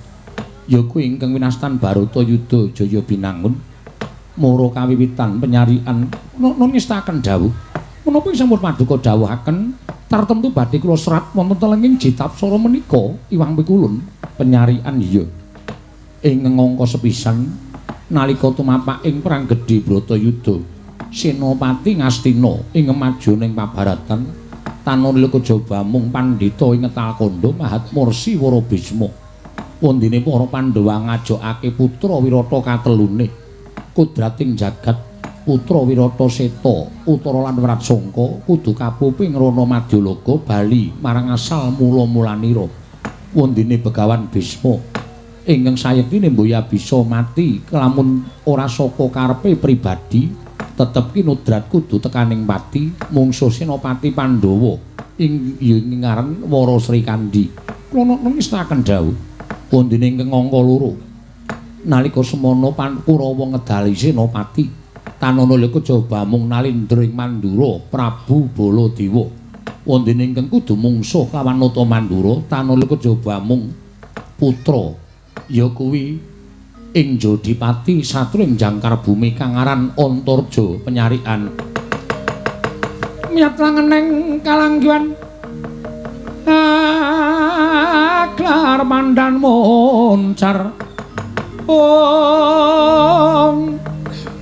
Ya kuwi ingkang winastan Baratayuda jaya binangun. Mara kawiwitan penyarian nun ngestaken dawuh. Menapa sampun paduka dawuhaken tartemtu badhe kula serat wonten telenging Jitapsara menika iwang pikulun penyarian iya. Ing ngangka sepisan nalika tumapak ing perang gedhe Bratayuda Senopati Ngastina ing majoning pabaratan tanuril kejaba mung pandhita ing Talkanda Mahatmursi Wara Bisma wondene para Pandhawa ngajokake putra Wirata katelune kodrating jagat putra Wirata Seta Utara lan Wratsangka kudu kapuping rana Madyalaga bali marang asal mula-mulanira wondene Begawan Bisma ingkang sayektine mboya bisa mati kelamun ora saka karepe pribadi tetep kinudrat kudu tekaning pati mungsuh Senopati Pandhawa ing ngaran Wara Sri Kandi. Kula nistakaken dawuh pundhine ingkang angka 2. Nalika semana Kurawa ngedali Senopati Tanana Leka Jawa mung nalindra ing Mandura Prabu Baladewa. Pundhine ingkang kudu mungsuh lawan Nata Mandura Tanana Leka Jawa mung putra ya kuwi ing Jodipati satru ing jangkar bumi kang aran Antarja penyarikan miyat langeneng kalangguan aklar mandan moncar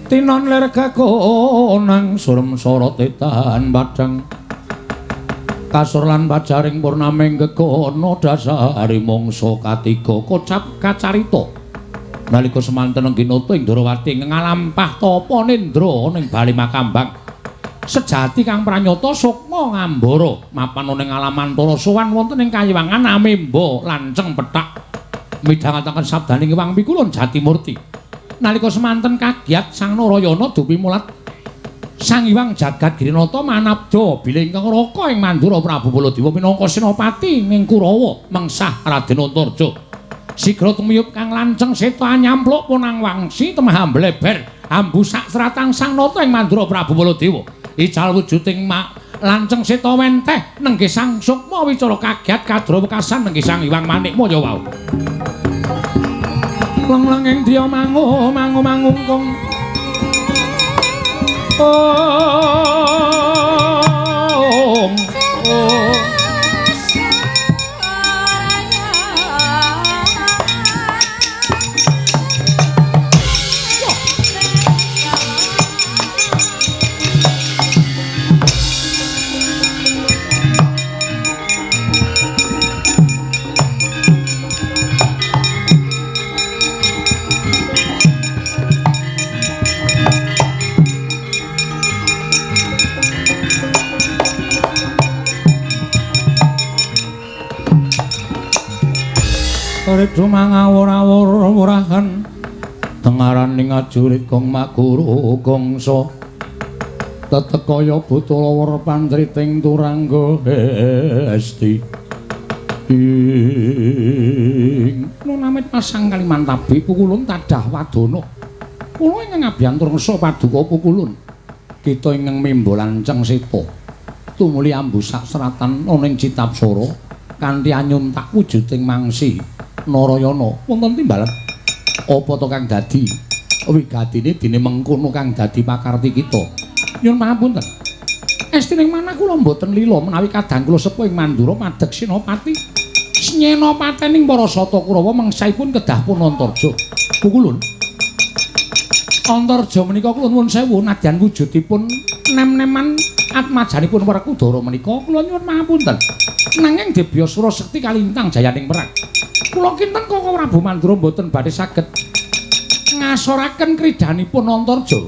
tinon lir gagonang surem sorot etan padang kasur lan bajaring purnaming gegono dasari mangsa katiga kocap kacarita nalika semanten Ginata ing Darawati ngalampah tapa nendra ning bali Makambang sejati kang pranyata sukma ngambara mapan ning alamantara sowan wonten ing kayiwangan amemba lanceng pethak midhangetaken sabdaning Hyang Pikulun Jatimurti nalika semanten kagiat Sang Narayana dupi mulat Sang Hyang Jagat Girinata manabda bilih ingkang raka ing Mandura Prabu Baladewa minangka Senopati ing Kurawa mengsah Raden Antarja sigra tumiyup kang lanceng seta nyampluk punang wangsi temah ambleber ambusak seratang sang nata ing Mandura Prabu Baladewa ical wujuding lanceng seta wenteh nenggih sang sukma wicara kagiat kadra wekasan nenggih Sang Hyang Manikmaya wau leng-leng ing driya mangungkung Redo mangawur-awur-wurahan tengaraning ajurit kong maguru gongso tetekaya butulawur pandriting turangga hesti nunamit pasang Kalimantabi Pukulun tadah wadono kula ingkang abyantur ngso paduka Pukulun kita ingkang mimba lanceng seta tumuli ambusak seratan ana ing Citapsara kanthi anyuntak wujuding mangsi Narayana wonten timbalan apa to kang dadi wigatine dene mengkono kang dadi pakarti kita nyuwun pangapunten estining manah kula mboten lila menawi kadang kula sepuh ing Mandura madeg Senopati Senyapatening para sata Kurawa mengsahipun kedah pun Antarja Pukulun Antarja menika kula nuwun sewu nadyan wujudipun nem-neman atmajanipun Werkudara menika kula nyuwun pangapunten nanging Debyasura sekti kalintang jayaning perang kula kinten Koko Prabu Mandura mboten badhe saged ngasoraken kridanipun Antarja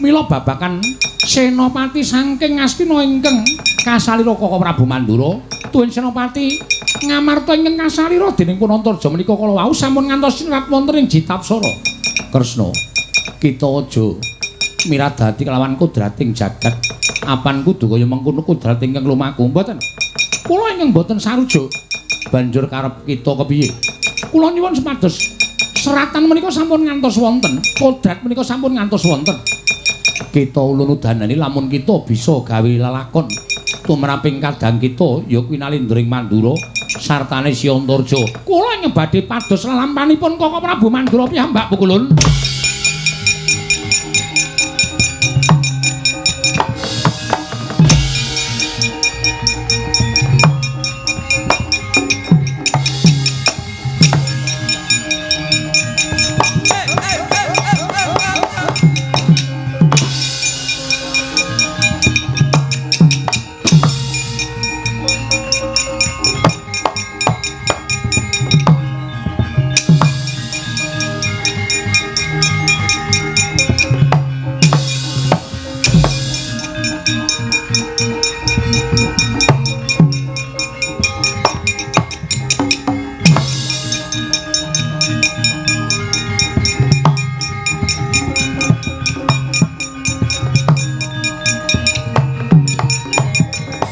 mila babakan Senopati saking Astina ingkang kasalira Koko Prabu Mandura tuwin Senopati ngamarta ingkang kasalira dening pun Antarja menika kala wau sampun ngantos sirat wonten ing Jitapsara Kresna kita aja miradati kelawan kudrating jagat apan kudu kaya mengkono kudrat ingkang lumaku mboten kula ingkang mboten sarujuk banjur karep kita kepiye kula nyuwun supados seratan menika sampun ngantos wonten kodrat menika sampun ngantos wonten kita ulun udanani lamun kita bisa gawe lelakon tumraping kadang kita ya kuwi nalindring Mandura sartane Si Antarja kula ing badhe pados lalampanipun Koko Prabu Mandura piyambak Pukulun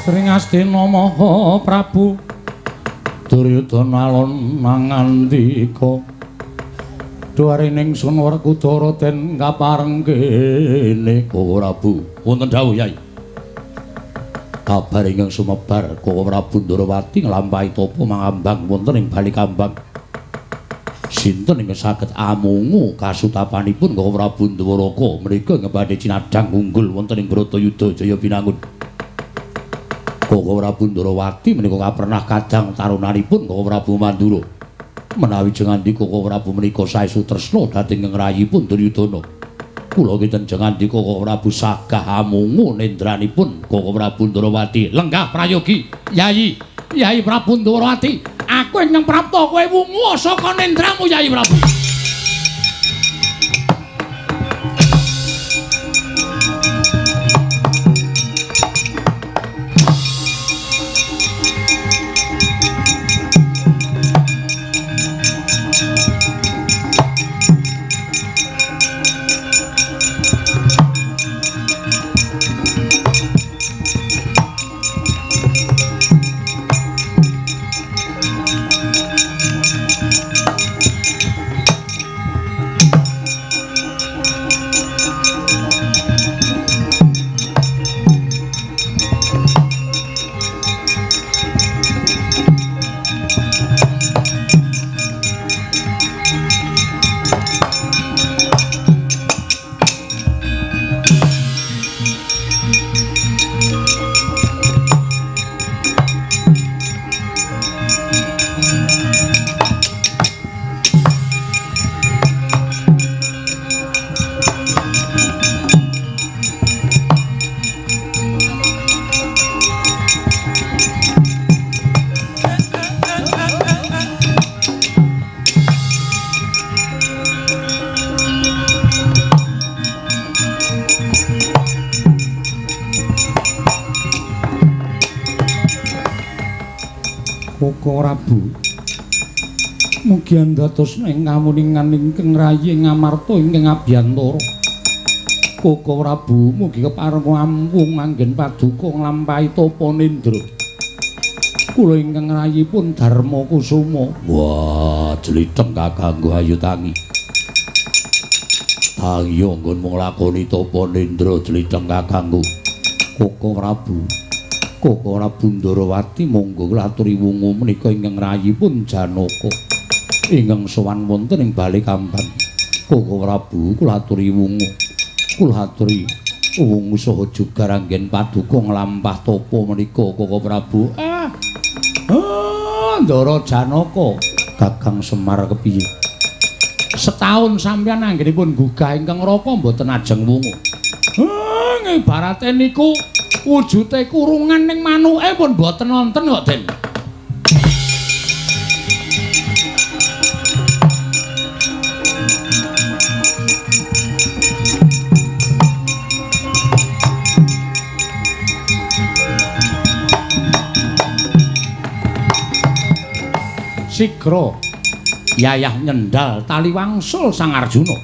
Sring Astina Maha Prabu Duryudana alon mangandika Duarining sun Werkudara den kaparenggene Koko Prabu. Wonten dawuh Yai. Kabar ingkang sumebar Koko Prabu Ndarawati nglampahi tapa mangambang wonten ing Balikambang. Sinten ingkang saged amungu kasutapanipun Koko Prabu Ndawaraka menika badhe cinadhang unggul wonten ing Bratayuda Jaya Pinangun. Koko Prabu Ndarawati menika kapernah kadang tarunanipun Koko Prabu Mandura. Menawi jengandika Koko Prabu menika saestu tresna dhateng ngrayipun Duryudana. Kula kinten jengandika Koko Prabu sagah amungu nendranipun Koko Prabu Ndarawati. Lenggah prayogi, Yai, Yai Prabu Ndarawati. Aku ingkang prapta kowe wungu saka nendramu Yai Prabu. Koko Prabu mugi andados ing kamuningan ingkang rayi ngamarta ingkang abiyantara. Koko Prabu mugi kepareng ampung anggen paduka nglampahi tapa nendra. Kula ingkang rayipun Darma Kusuma. Wah, jlitheng kakangku ayu tangi. Tangi anggon mung lakoni tapa nendra jlitheng kakangku. Koko Prabu Koko Prabu Ndarawati monggo ngaturi wungu menika ingkang rayipun Janaka ingkang sowan wonten ing Balikambang. Koko Prabu kula aturi wungu. Kula aturi wungu saha juga anggen paduka nglampah tapa menika Koko Prabu. Ndara Janaka Gagang Semar kepiye? Setahun sampeyan anggenipun gugah ingkang raka mboten ajeng wungu. Ngibarate niku wujute kurungan ning manuke pun mboten wonten kok, Den. Sigra yayah nyendal tali wangsul Sang Arjuna.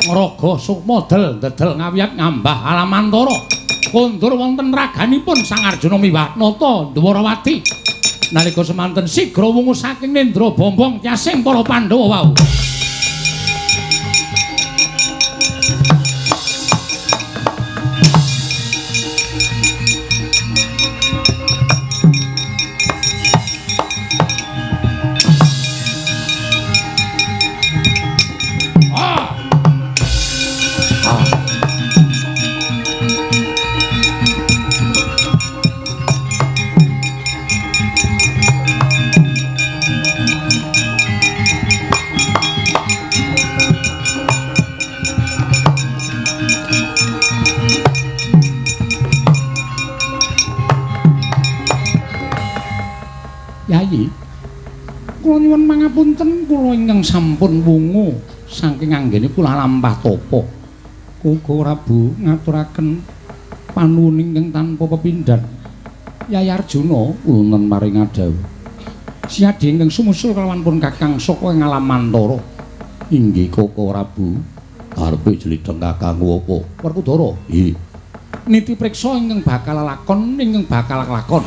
Ngraga sukma dedel ngawiyat ngambah alamantara. Kondur wonten raganipun Sang Arjuna miwah nata Ndarawati nalika semanten sigra wungu saking nendra bombong tyasing para Pandhawa wau. Yayi, kula nyuwun mangapunten kula ingkang sampun wungu saking anggene kula lampah tapa. Koko Prabu ngaturaken panuwun ingkang tanpa pepindhan. Yayi Arjuna wonten maring adhawu. Siadi ingkang sumusul kelawan pun Kakang saka ing alamantara. Inggih Koko Prabu, arepe jlitheng kakangku apa? Werkudara. Nggih. niti priksa ingkang bakal lakon.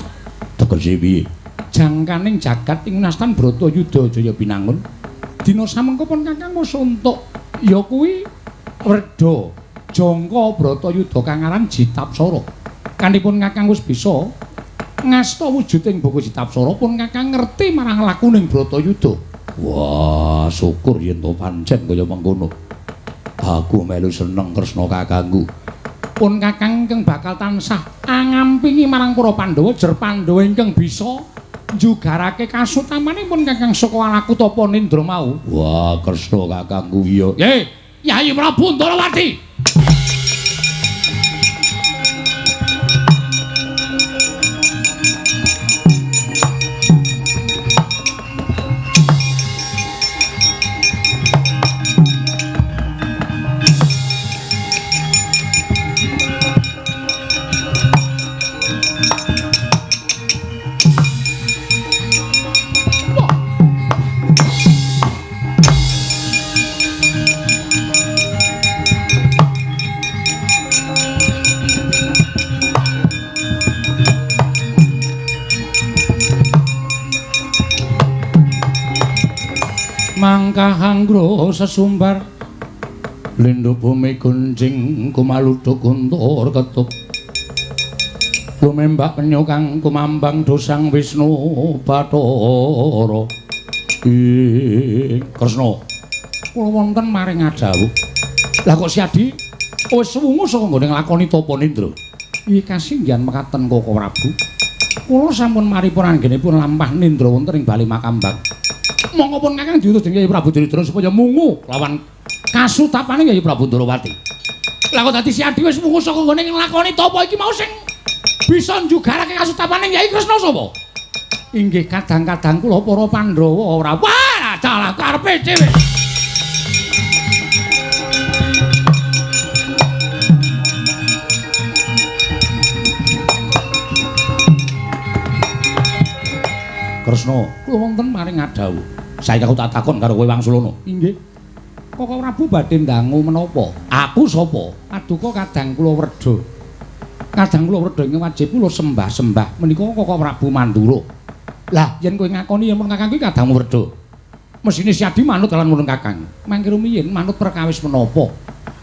Tegese piye? Jangkaning jagat ing nastan Bratayuda Jaya Binangun. Dina samengko pun Kakang masa entuk ya kuwi Werda Jangka Bratayuda kang aran Jitapsara. Kanipun Kakang wis bisa ngasta wujuding Baka Jitapsara pun Kakang ngerti marang lakuning Bratayuda. Wah, syukur yen to pancen kaya mengkono. Aku melu seneng Kresna kakangku. Pun Kakang ingkang bakal tansah angampingi marang para Pandhawa jer Pandhawa ingkang bisa njugarake kasutamanipun Kakang saka alaku tapa nindra mau. Wah, Kresna kakangku iya. Yayi Prabu Ndarawati. Mangkahanggra sesumbar lindhu bumi gunjing kumaluduk kuntur ketup lumembak penyu kang kumambang dosang Wisnu Bathara. Kresna kula wonten maring adhawuh. Lah kok Siadi wis suwungu saka nggone nglakoni tapa nindra? Iki kasinggihan mekaten Koko Prabu. Kula sampun maripun anggenipun lampah nindra wonten ing bali Makambang. Monggo pun Kakang diutus dening Kyai Prabu Duryudana supaya mungu lawan kasutapaning Kyai Prabu Ndarawati. Lah kok dadi Siadi wis mungu saka nggone nglakoni tapa iki mau sing bisa njugarake kasutapaning Kyai Kresna sapa? Inggih kadang-kadang kula para Pandhawa ora wah dalah karepe dhewe. Kresna, kula wonten maring adhawuh. Saiki aku tak takon karo kowe Wangsulana. Inggih. Koko Prabu badhe ndangu menapa? Aku sapa? Paduka kadang kula Werda. Kadang kula Werda ing wajib kula sembah-sembah menika Koko Prabu Mandura. Lah, yen kowe ngakoni yen Kakang kuwi kadang Werda. Mesine Siadi manut lan mulung Kakang. Mangke rumiyin manut perkawis menapa?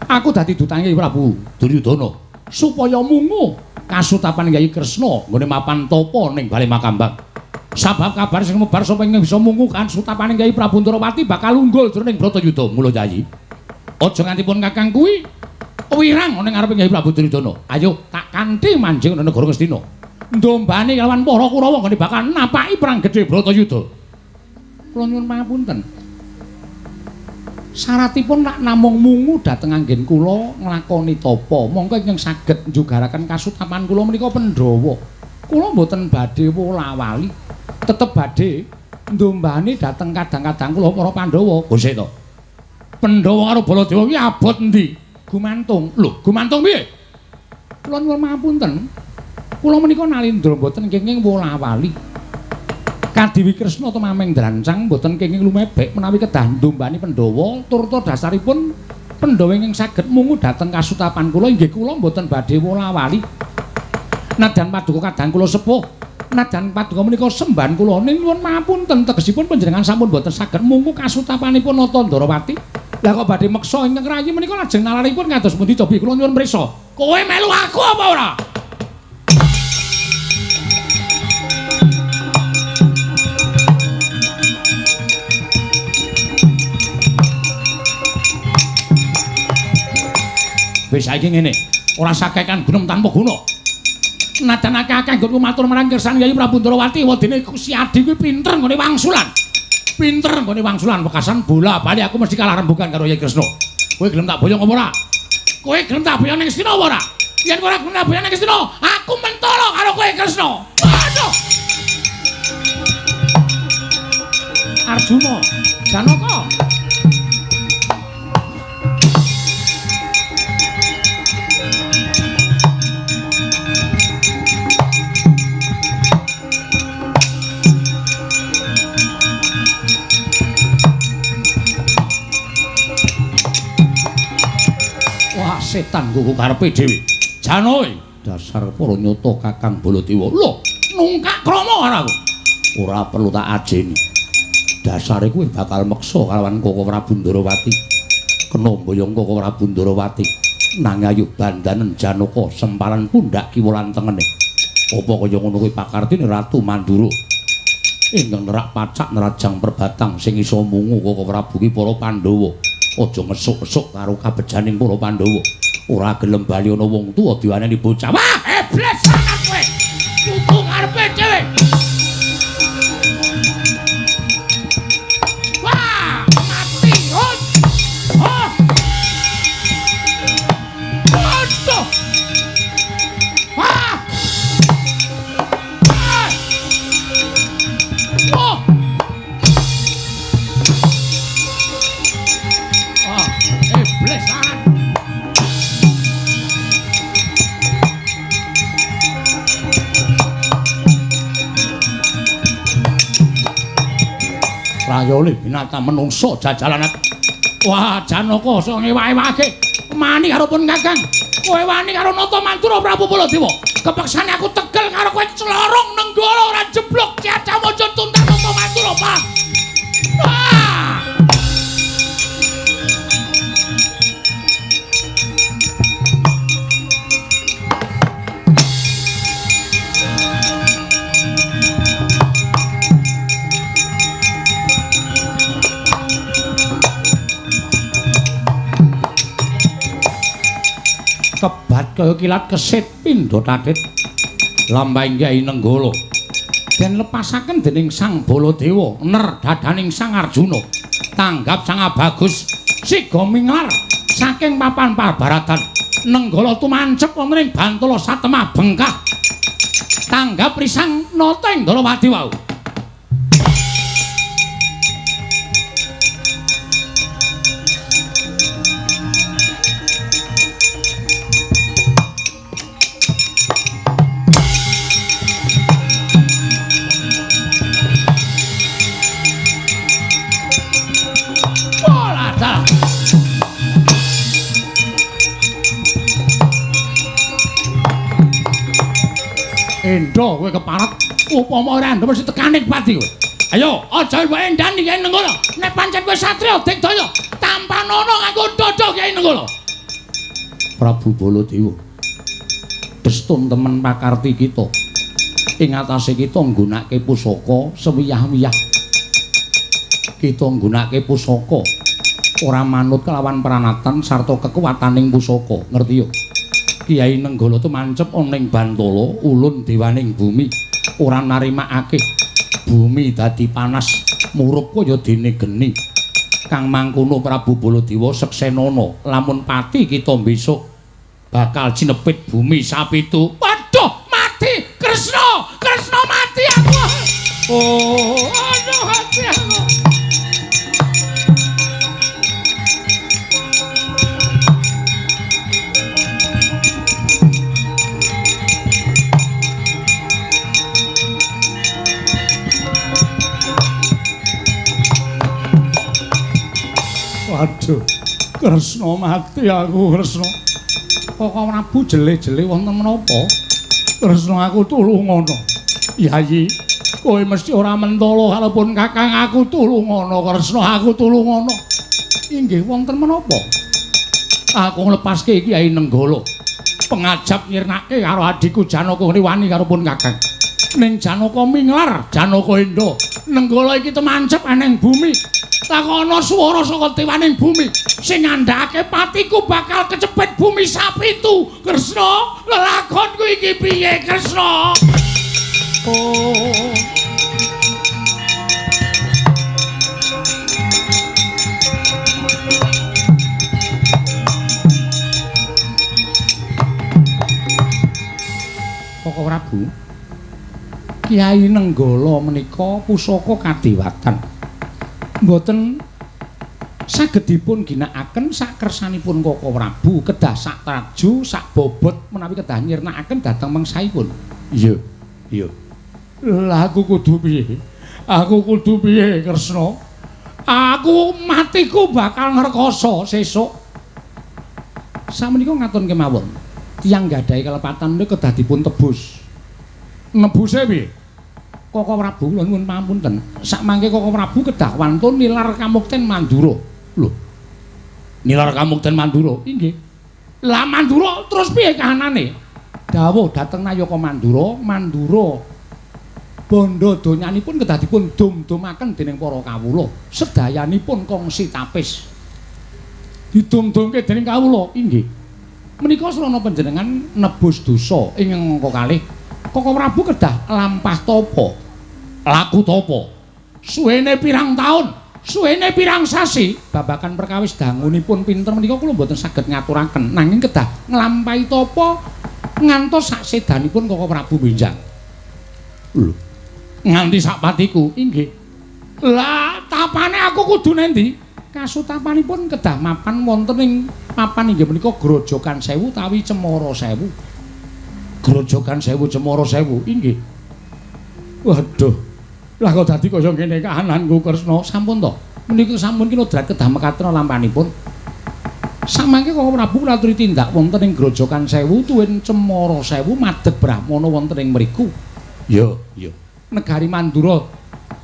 Aku dadi dutange Prabu Duryudana supaya mungu kasutapan Kyai Kresna nggone mapan tapa ning bali Makambang. Sabab kabar sing mebar sapa ingkang bisa mungu kasutapaning Kyai Prabu Ndarawati bakal unggul jroning Bratayuda. Mula Yayi, aja ngantipun Kakang kuwi wirang ning ngarepe Kyai Prabu Duryudana. Ayo tak kanthi manjing ana negara Ngastina. Ndombane lawan para Kurawa nggone bakal napaki perang gedhe Bratayuda. Kula nyuwun pangapunten. Syaratipun nak namung mungu dhateng anggen kula nglakoni tapa, monggo ingkang saged njugaraken kasutapan kula menika Pandhawa. Kula mboten badhe wola-wali, tetep badhe ndombane dhateng kadang-kadang kula para Pandhawa. Gosek to. Pandhawa karo Baladewa kuwi abot endi? Gumantung. Lho, gumantung piye? Kula nyuwun pangapunten. Kula menika nalindra mboten kenging wola-wali. Kadiwi Kresna tumameng drancang mboten kenging lumebek menawi kedah ndombani Pandhawa turta dasaripun Pandhawa ingkang saged mungu dhateng kasutapan kula inggih kula mboten badhe wola-wali. Najan paduka kadang kula sepuh, najan paduka menika sembahan kula ning nuwun mapunten tegesipun panjenengan sampun boten saged mungku kasutapanipun Nata Ndarawati. Lah kok badhe meksa ingkang rayi menika lajeng nalaripun kados pundi cobi kula nyuwun prisa. Kowe melu aku apa ora? Wis saiki ngene, ora sakekan gunung tanpa guna. Najan akeh-akeh nggonku matur marang kersan Kyai Prabu Ndarawati wadene Siadi kuwi pinter nggone wangsulan. Pinter nggone wangsulan wekasan bola-bali aku mesti kalah rembugan karo Kyai Kresna. Kowe gelem tak boyong apa ora? Kowe gelem tak boyong ning Astina apa ora? Yen ora gelem tak boyong ning Astina, aku mentolo karo kowe Kresna. Aduh. Arjuna, Janaka. Setan kuku karepe dhewe. Janoe, dasar para nyata Kakang Baladewa. Lho, nungkak krama karo aku. Ora perlu tak ajeni. Dasare kuwi bakal meksa kalawan Koko Prabu Ndarawati. Kena mboyong Koko Prabu Ndarawati. Nang ayu bandanen Janaka sempalan pundak kiwa lan tengene. Apa kaya ngono kuwi pakartine Ratu Mandura. Ingkang nerak pacak nerajang perbatang sing iso mungu Koko Prabu ki para Pandhawa. Aja ngesuk-esuk karo kabejaning para Pandhawa. Ora gelem bali ana wong tuwa diwaneni bocah. Wah, iblis sangat kowe. Tuku ngarepe dhewe. Wah, mati. Oh. Aduh. Wah. Oh. Iblis sangat. Rayane binatang menungso jajalan. Wah, Janaka sok ngewahi-wahake. Mani karo pun Kakang. Kowe wani karo Nata Mantura Prabu Baladewa. Kepeksane aku tegel karo kowe celorong nenggala ora jeblok Cacamaja tuntas Nata Mantura, Pak. Wah! Kebat kaya kilat kesit pindha tatit lambahing Kyai Nenggala den lepasaken dening Sang Baladewa ner dadaning Sang Arjuna tanggap Sang Abagus siga minglar saking papan pabaratan Nenggala tumancep wonten ing Bantala Satemah bengkah tanggap risang nata ing Ndarawati wau. Endo kowe keparat upama ora ndem mesti tekane pati kowe. Ayo aja wae ndani Kyai Nenggala. Nek pancen kowe satriya digdaya tampanono nganggo dada Kyai Nenggala. Prabu Baladewa. Destun temen pakarti kita. Ing atase kita nggunakake pusaka sewiyah-wiyah. Kita nggunakake pusaka ora manut kelawan pranatan sarta kekuwataning pusaka. Ngerti yo? Kyai Nenggala tumancep ana ing Bantala ulun dewaning bumi ora narimakake bumi dadi panas murup kaya dene geni kang mangkono Prabu Baladewa seksenana lamun pati kita besok bakal cinepit bumi sapitu. Waduh mati Kresna mati aku. Oh aduh hati aku. Waduh, Kresna mati aku, Kresna. Koko Prabu jele-jele wonten menapa? Kresna aku tulungono. Yayi, kowe mesti ora mentala kalipun Kakang aku tulungono, Kresna aku tulungono. Inggih wonten menapa? Aku nglepaske Kyai Nenggala. Pengajap nyirnake karo adikku Janaka ngriwani karo pun Kakang. Ning Janaka minglar, Janaka endo. Nenggala iki temancep eneng bumi. Lah ana swara saka dewaning bumi sing ngandhakake patiku bakal kecepet bumi sapitu. Kresna, lelakonku iki piye, Kresna? Oh. Koko Prabu, Kyai Nenggala menika pusaka kadewatan. Mboten saged dipun ginakaken sak kersanipun Koko Prabu kedah sak traju sak bobot menawi kedah nyirnakaken dhateng mangsaipun. Iya, iya. Lah aku kudu piye? Aku kudu piye, Kresna? Aku matiku bakal ngrekoso sesuk. Samenika ngatun kemawon. tiyang nggadahi kelepatan niku kedah dipun tebus. Nebuse piye? Koko Prabu kula nuwun pamunten. Sak mangke Koko Prabu kedah wantun nilar Kamukten Mandura. Lho. Nilar Kamukten Mandura. Inggih. Lah Mandura terus piye kahanane? Dawuh dhateng Nayaka Mandura, Mandura bondo donyanipun kedah dipun dum-dumaken dening para kawula. Sedayanipun kongsi tapis. Didum-dumke dening kawula. Inggih. Menika srana panjenengan nebus dosa ing angka kalih. Koko Prabu kedah lampah tapa, laku tapa. Suwene pirang taun, suwene pirang sasi, babakan perkawis dangunipun pinter menika kula mboten saged ngaturaken. Nanging kedah nglampahi tapa ngantos sak sedanipun Koko Prabu benjang. Lho, nganti sak patiku, inggih. Lah, tapane aku kudu nendi? Kasutapanipun kedah mapan wonten ing papan inggih menika Grojogan Sewu utawi Cemara Sewu. Grojogan Sewu Cemara Sewu inggih. Waduh. Lah kok dadi kaya ngene kahananku Kresna sampun to. Menika sampun kula drat kedah mekaten lampanipun. Samangke Koko Prabu naturi tindak wonten ing Grojogan Sewu tuwin Cemara Sewu madeg Brahmana wonten ing mriku. Ya, ya. Negari Mandura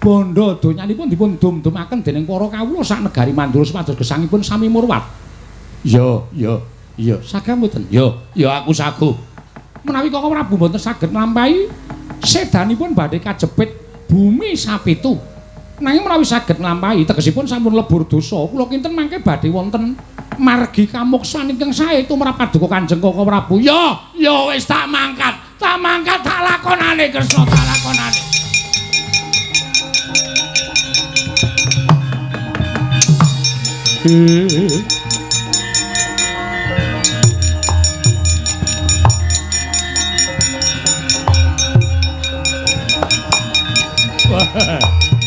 bondo donyanipun dipun dum-dumaken dening para kawula sak negari Mandura supados gesangipun sami murwat. Ya, ya, ya. Saged mboten? Ya, ya aku sagu. Menawi Koko Prabu mboten saged nglampahi sedanipun badhe kajepit bumi sapitu. Nanging menawi saged nglampahi tegesipun sampun lebur dosa. Kula kinten mangke badhe wonten margi kamuksan ingkang sae tumrap paduka Kanjeng Koko Prabu. Ya, ya wis tak mangkat. Tak mangkat tak lakonane Kresna, tak lakonane.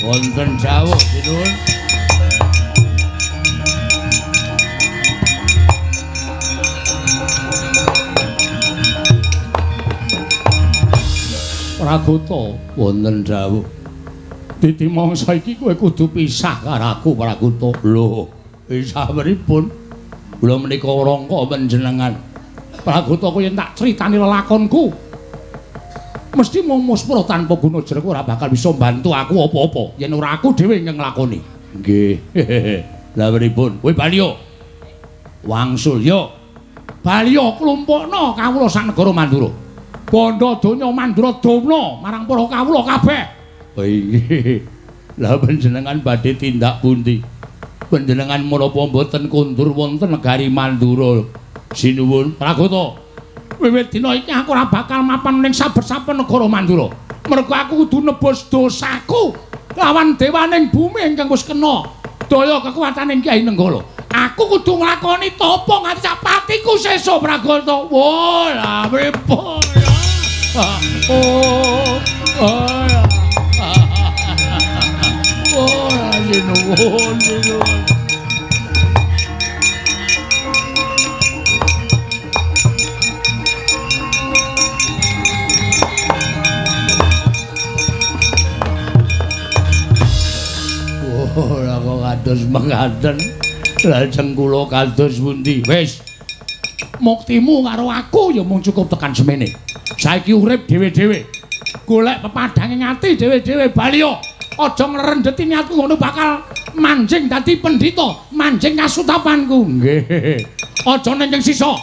Wonten jawuh sinuwun. Pragota wonten dawuh. Dadi mangsa iki kowe kudu pisah karo aku Pragota. Lho, pisah pripun? Kula menika rangka panjenengan. Pragota kowe yen tak critani lelakonku mesti mung muspra tanpa guna jeruk ora bakal bisa mbantu aku apa-apa yen ora aku dhewe yang nglakoni. Nggih. Lah pripun? Kowe Baliya. Wangsul yo. Baliya klumpukna kawula sak negara Mandura. Bondo donya Mandura domna marang para kawula kabeh. Oh nggih. Lah panjenengan badhe tindak pundi? Panjenengan menapa mboten kundur wonten negari Mandura? Sinuwun Pragota. Wiwit dina iki aku ora bakal mapan ning saben-saben negara Mandura. Mergo aku kudu nebus dosaku lawan dewaning bumi ingkang wis kena daya kekuwataning Kyai Nenggala. Aku kudu nglakoni tapa nganti sak patiku sesuk Pragata. Wah, lha pripun ya? Sinuwun. Ora kok kados mengkaten. Lajeng kula kados pundi? Wis. Muktimu karo aku ya mung cukup tekan semene. Saiki urip dhewe-dhewe. Golek pepadhange ati dhewe-dhewe Baliya. Aja ngrendheti niatku ngono bakal manjing dadi pendhita, manjing kasutapanku. Nggih. Aja nenjing sisa.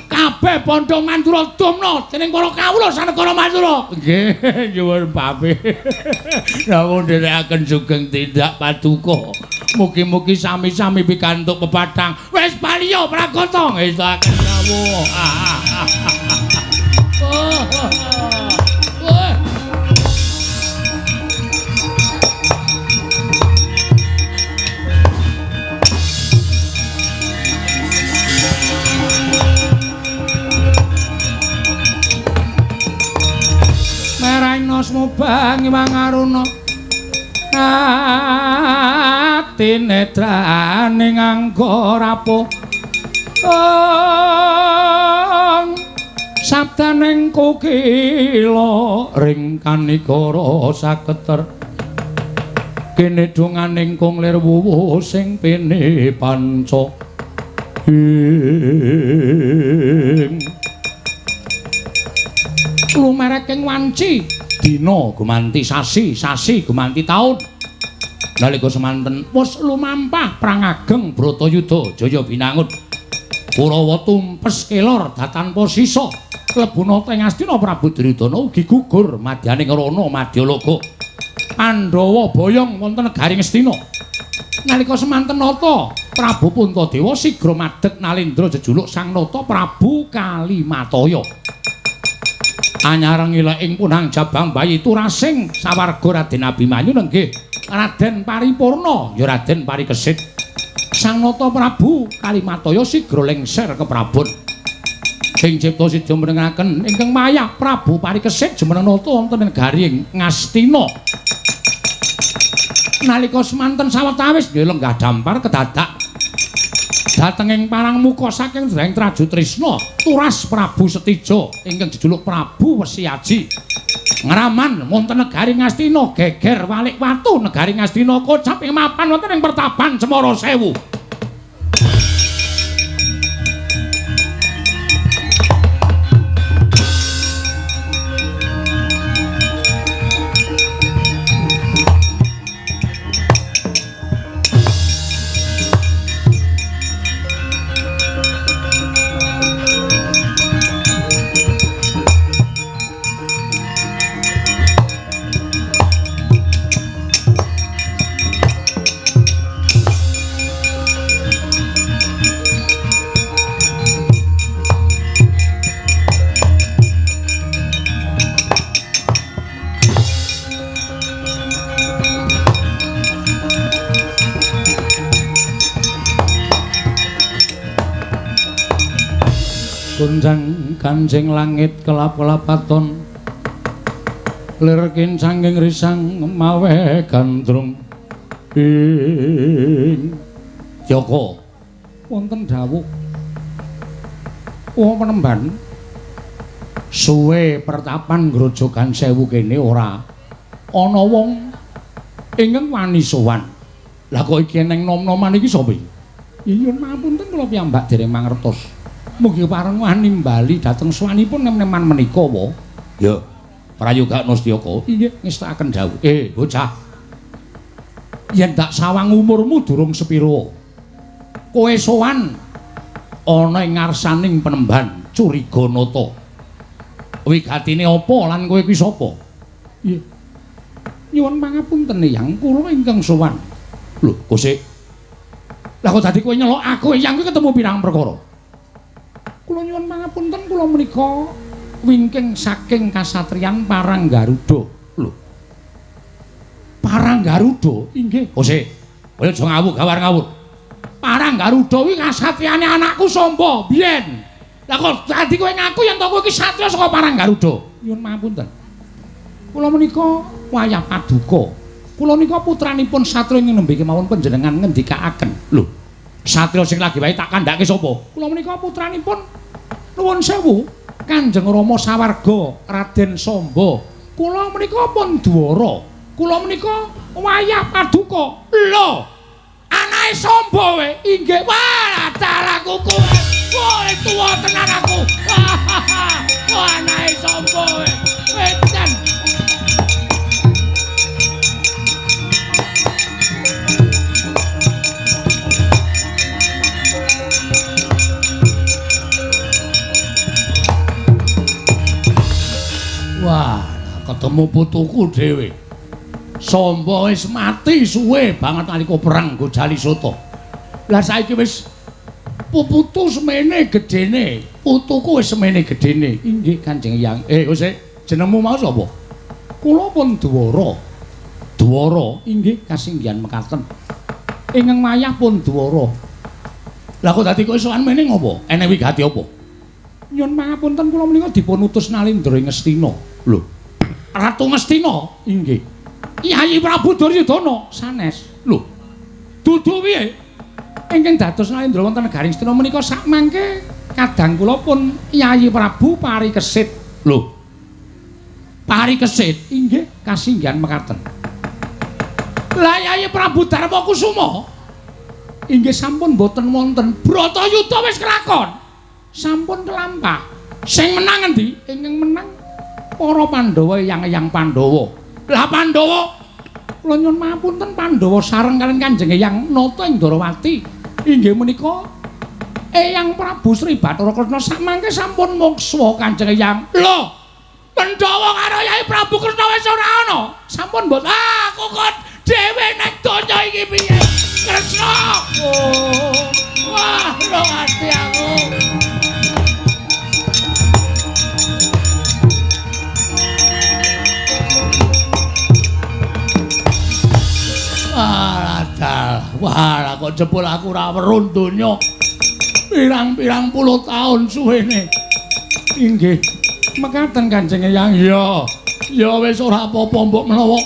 Kabeh bondo Mandura domna dening para kawula sanegara Mandura. Nggih, nyuwun pamit. Namun dherekaken sugeng tindak paduka. Mugi-mugi sami-sami pikantuk pepadhang. Wis Baliya Pragata ngesaken dawuh. Meraina smubang Iwang Aruna ati netraning angga rapuh sabdaning kukila ring kanikara saketer kene donganing kunglir wuwuh sing pene panca saking wanci dina gumanti sasi, sasi gumanti taun. Nalika semanten wis lumampah perang ageng Bratayuda Jaya binangun. Kurawa tumpes kelor datanpa sisa. Lebuna teng Astina Prabu Duryudana ugi gugur madyaning rana Madyalaga. Pandhawa boyong wonten negaring Astina. Nalika semanten nata Prabu Puntadewa sigra madeg Nalendra jejuluk Sang Nata Prabu Kalimataya. Anyareng ileng punang jabang bayi turasing sawarga Raden Abimanyu nenggih Raden Paripurna ya Raden Parikesit. Sang Nata Prabu Kalimataya sigra lengser ke prabon. Ing cipta sidya menengaken ingkang mayah Prabu Parikesit jumeneng nata wonten negaring Ngastina. Nalika semanten sawetawis nggih lenggah dampar kedadak datenging parang muka saking Dreng Traju Trisna turas Prabu Setija ingkang jejuluk Prabu Wesiaji ngraman wonten negaring Ngastina geger walik watu negaring Ngastina kocap ing mapan wonten ing pertapan Cemara Sewu. Gunjang kanjeng langit kelap-kelap katon lir kincanging risang mawe gandrung ing Joko wonten dawuh Panembahan suwe pertapan Grojogan Sewu kene ora ana wong ingkang wani sowan. Lah kok iki neng nom-noman iki sapa iki? Nyuwun pangapunten kula piyambak dereng mangertos. Mugi pareng wani bali dhateng swanipun nem-neman menika wa. Ya, Prayoga Nastiyaka. Inggih ngestakaken dawuh. Bocah. Yen dak sawang umurmu durung sepira. Kowe sowan ana ing ngarsaning Panembahan Curiganata. Wigatine apa lan kowe kuwi sapa? Nggih. Nyuwun pangapunten Eyang, kula ingkang sowan. Lho, kosek. Lah kok dadi kowe nyelok aku Eyang kuwi ketemu pirang perkara? Kula nyuwun pangapunten kula menika wingking saking kasatriyan Paranggaruda. Lho. Paranggaruda? Inggih. Kosek. Kowe aja ngawur-ngawur. Paranggaruda kuwi kasatriyane anakku Samba biyen. Lah kok dadi kowe ngaku yen to kowe iki satriya saka Paranggaruda? Nyuwun pangapunten. Kula menika wayah paduka. Kula nika putranipun satriya ing nembe kemawon panjenengan ngendikaaken. Lho. Satriya sing lagi wae tak kandhake sapa? Kula menika putranipun nuwun sewu Kanjeng Rama Sawarga Raden Samba. Kula menika pun Dwara. Kula menika wayah paduka. Lho. Anake Samba wae. Inggih. Wah, dalaku kowe. Kowe tuwa tenan aku. Wah, anake Samba wae. Wedan. Wah, ketemu putuku dhewe. Samba wis mati suwe banget nalika perang Gojalisota. Lah saiki wis puputu semene gedene. Putuku wis semene gedene. Inggih Kanjeng Hyang. Wis jenengmu mau sapa? Kula pun Dwara. Dwara inggih kasinggihan mekaten. Ingkang wayah pun Dwara. Lah kok dadi kowe sowan meneh ngopo? Enek wigati apa? Nyuwun pangapunten kula menika dipun utus Nalendra ing Ngastina. Lho. Ratu Ngastina? Inggih. Kyai Prabu Duryudana sanes. Lho. Dudu piye? Ingkang dados Nalendra wonten negaring Ngastina menika sakmangke kadang kula pun Kyai Prabu Parikesit. Lho. Parikesit inggih kasinggihan mekaten. Lah Kyai Prabu Darmakusuma inggih sampun boten wonten. Bratayuda wis kelakon. Sampun kelampah. Sing menang endi? Ingkang menang para Pandhawa yang Pandhawa. Lah Pandhawa kula nyuwun mapunten Pandhawa sareng kaliyan Kanjeng Eyang Nata ing Darawati. Inggih menika Eyang Prabu Sri Bathara Kresna samangke sampun muksa Kanjeng Eyang. Lho, Pandhawa karo Yai Prabu Kresna wis ora ana. Sampun mboten. Aku kok dhewe nek donya iki piye? Kresna. Oh. Wah, lho ati aku. Wah, kok jebul aku ora weruh donya. Pirang-pirang puluh taun suwene. Inggih, mekaten Kanjeng Eyang. Ya wis ora apa-apa mbok menawa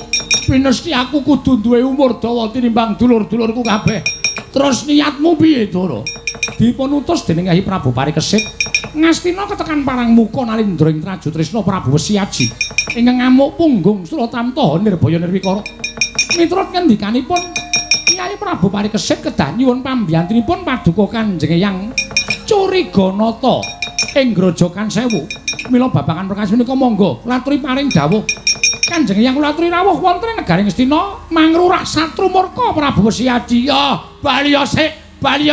pinesti aku kudu duwe umur dawa tinimbang dulur-dulurku kabeh. Terus niatmu piye, Dara? Dipun utus dening Kyai Prabu Parikesit ngastina ketekan Parangmuka Nalindra ing Traju Trisna Prabu Wesiaji ingkang ngamuk punggung Suratamtaha Nirbaya Nirwikara. Miturut ngendikanipun Kyai Prabu Parikesit kedah nyuwun pambiyantunipun paduka Kanjeng Eyang Curiganata ing Grojogan Sewu. Mila babagan perkawis menika monggo laturi paring dawuh. Kanjeng Eyang kula aturi rawuh wonten ing negaring Ngastina mangrurah satru murka Prabu Wesiaji. Ya, bali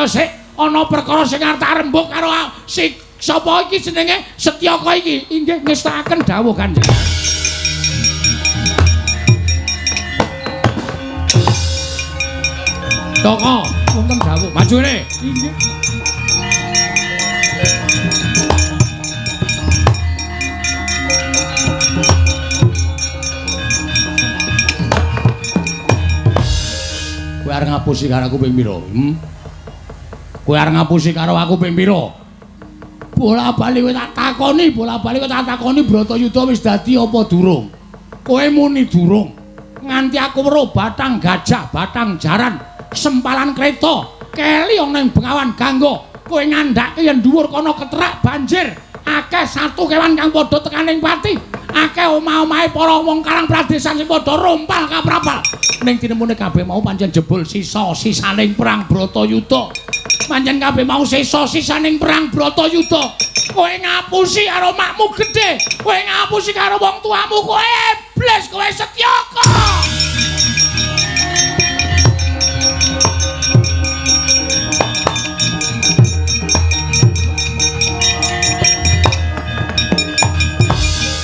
sik ana perkara sing arep rembug karo si sapa iki jenenge Setyaka iki. Inggih ngestakaken dawuh Kanjeng. Toko, wonten dawuh. Maju ne. Inggih. Kowe arep ngapusi karo aku ping pira? Kowe arep ngapusi karo aku ping pira? Bola-bali kowe tak takoni, Bratayuda wis dadi apa durung? Kowe muni durung. Nganti aku weruh batang gajah, batang jaran, sempalan kreta, keli ana ing Bengawan Gangga. Kowe ngandhake yen dhuwur kono keterak banjir. Akeh satu kewan kang padha tekaning pati. Akeh omah-omahe para wong karang pradesan sing padha rompal kaprapal. Ning tinemune kabeh mau pancen jebul sisa-sisaning perang Bratayuda. Pancen kabeh mau sisa-sisaning perang Bratayuda. Kowe ngapusi karo makmu gedhe, kowe ngapusi karo wong tuamu, kowe iblis, kowe Setyaka.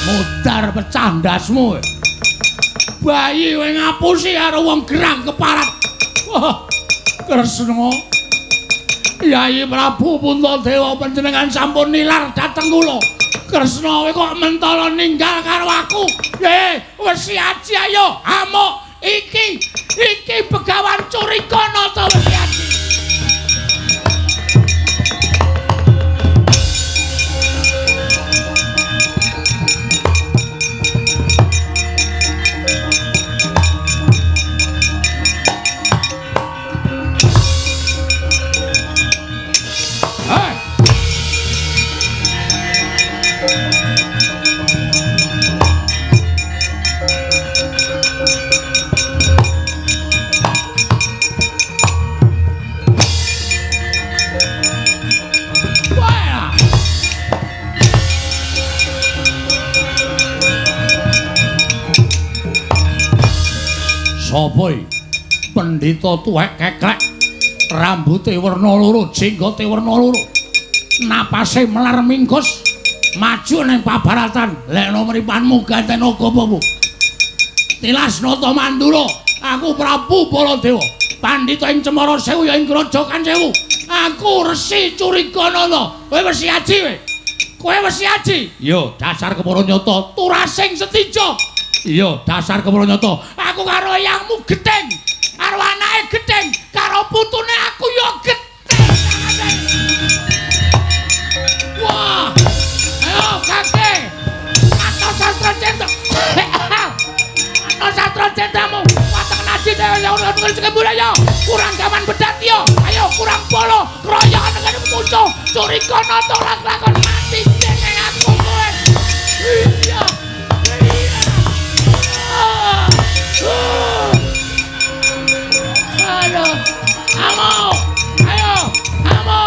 Mudar pecah ndasmu. Bayi kowe ngapusi karo wong gerang keparat. Wah, Kresna. Kyai Prabu Puntadewa panjenengan sampun nilar dhateng kula. Kresna kowe kok mentala ninggal karo aku. Wesiaji ayo, amuk iki Begawan Curiganata Wesiaji. Sapa iki? Pendhita tuwek keklek, rambuté werna loro, jenggote werna loro. Napase melar mingkus, maju ning pabaratan. Lekno mripanmu ganten agapamu. Tilas nata mandura, aku Prabu Baladewa, pandhita ing Cemara Sewu ya ing Grojogan Sewu. Aku Resi Curiganata. Kowe Wesiaji kowe? Kowe Wesiaji? Yo, dasar Kemaranyata, turasing setija. Iya, dasar Kemaranyata. Aku karo eyangmu gething, karo anake gething, karo putune aku ya gething. Wah! Ayo kakek. Atau sastra cinta. Atau sastra cintamu. Watak nasi dhewe ya ora ngerti budaya. Kurang gaman bedat yo. Ayo kurang polo. Kroyokan dengan musuh. Curiganata lakon mati dene aku kowe. Iya. Ayo, amo, ayo, amo.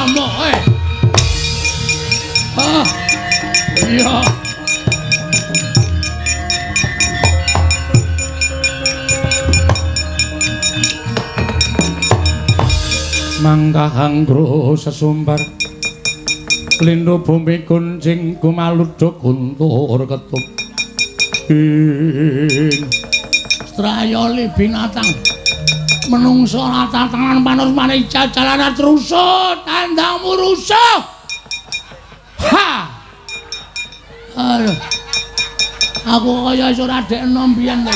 amuk iya mangkahang gro sesumbar lindhu bumi kuncing kumaluduk guntur ketup strayoli binatang menungso rata tangan panur maning jalanan rusuh tandangmu rusuh ha aduh aku kaya iso radekno mbiyen to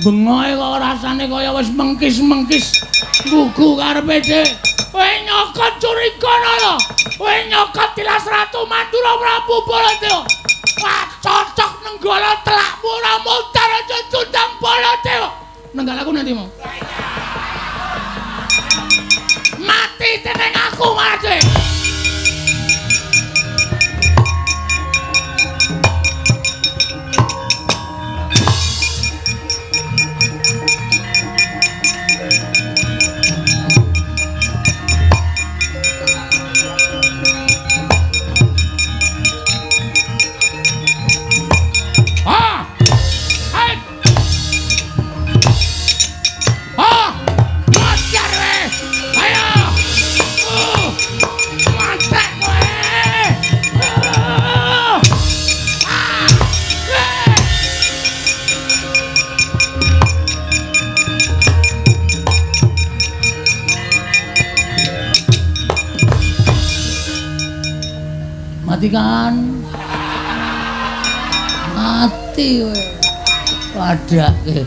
bengoe kok rasane kaya wis mengkis-mengkis gugu karepe dhek kowe nyokot curigana lho kowe nyokot tilas ratu Mandura Prabu Baladewa wah cocok nenggala telakmu ora mutar aja tundang Baladewa nenggal aku nanti mau mati teneng aku mati kan mati we padake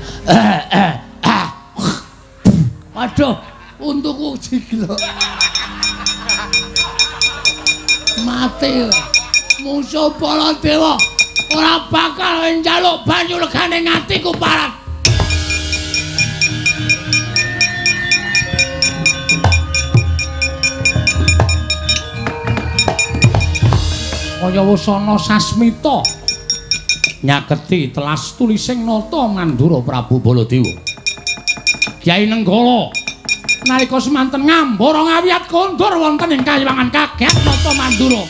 waduh untukku jiglo mati we musuh Baladewa ora bakal njaluk banyu legane ngatiku parat kaya wasana sasmita nyaketi telas tulising nata Mandura Prabu Baladewa Kyai Nenggala nalika semanten ngambara ngawiyat kondur wonten ing kayiwangan kaget nata Mandura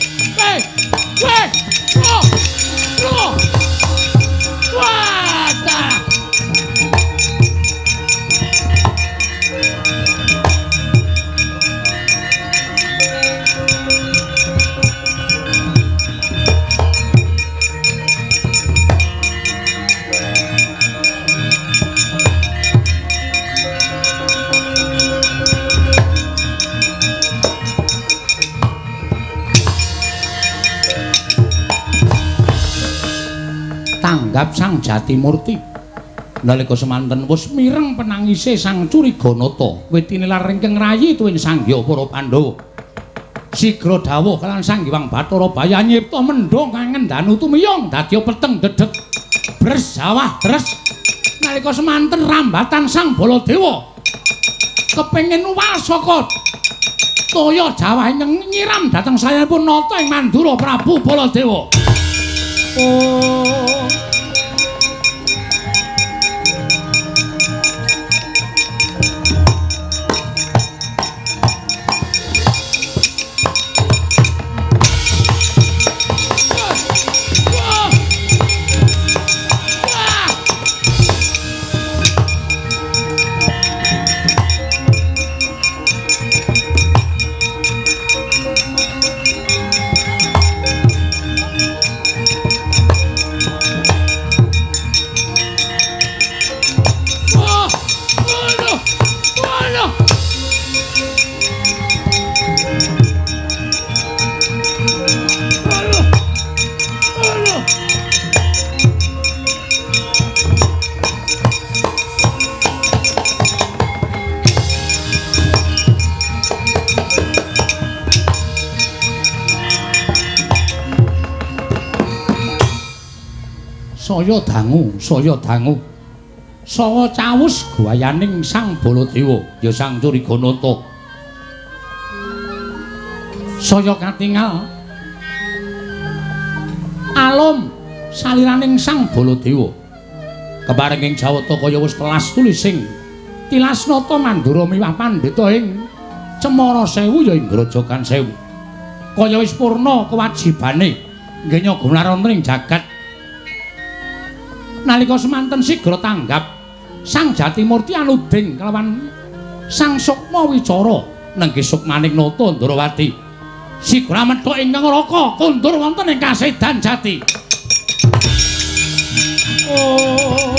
tanggap Sang Jatimurti nalika semanten wis mireng penangise Sang Curiganata wetine laringkeng rayi tuwin sanggya para Pandhawa sigra dawuh kalan Sang Hyang Bathara Baya nyipta mendhong kang ngendanu tumiyong dadi peteng dedeg bersawah deres nalika semanten rambatan Sang Baladewa kepengin nuwal saka toya Jawa nyiram dhateng sayanipun nata ing Mandura Prabu Baladewa oh saya dangu saha cawus gawayaning Sang Baladewa ya Sang Curiganata saya katingal alum saliraning Sang Baladewa keparenging jawata kaya wis telas tulising tilas nata Mandura miwah pandhita ing Cemara Sewu ya ing Grojogan Sewu. Kaya wis purna kewajibane nggih nyoga mlaroning jagat. Nalika semanten sigra tanggap Sang Jatimurti anuding kelawan Sang Sukma Wicara nenggih Sukmaning Nata Ndrawati. Sigra methuk ingkang raka kondur wonten ing kasedan jati. Oh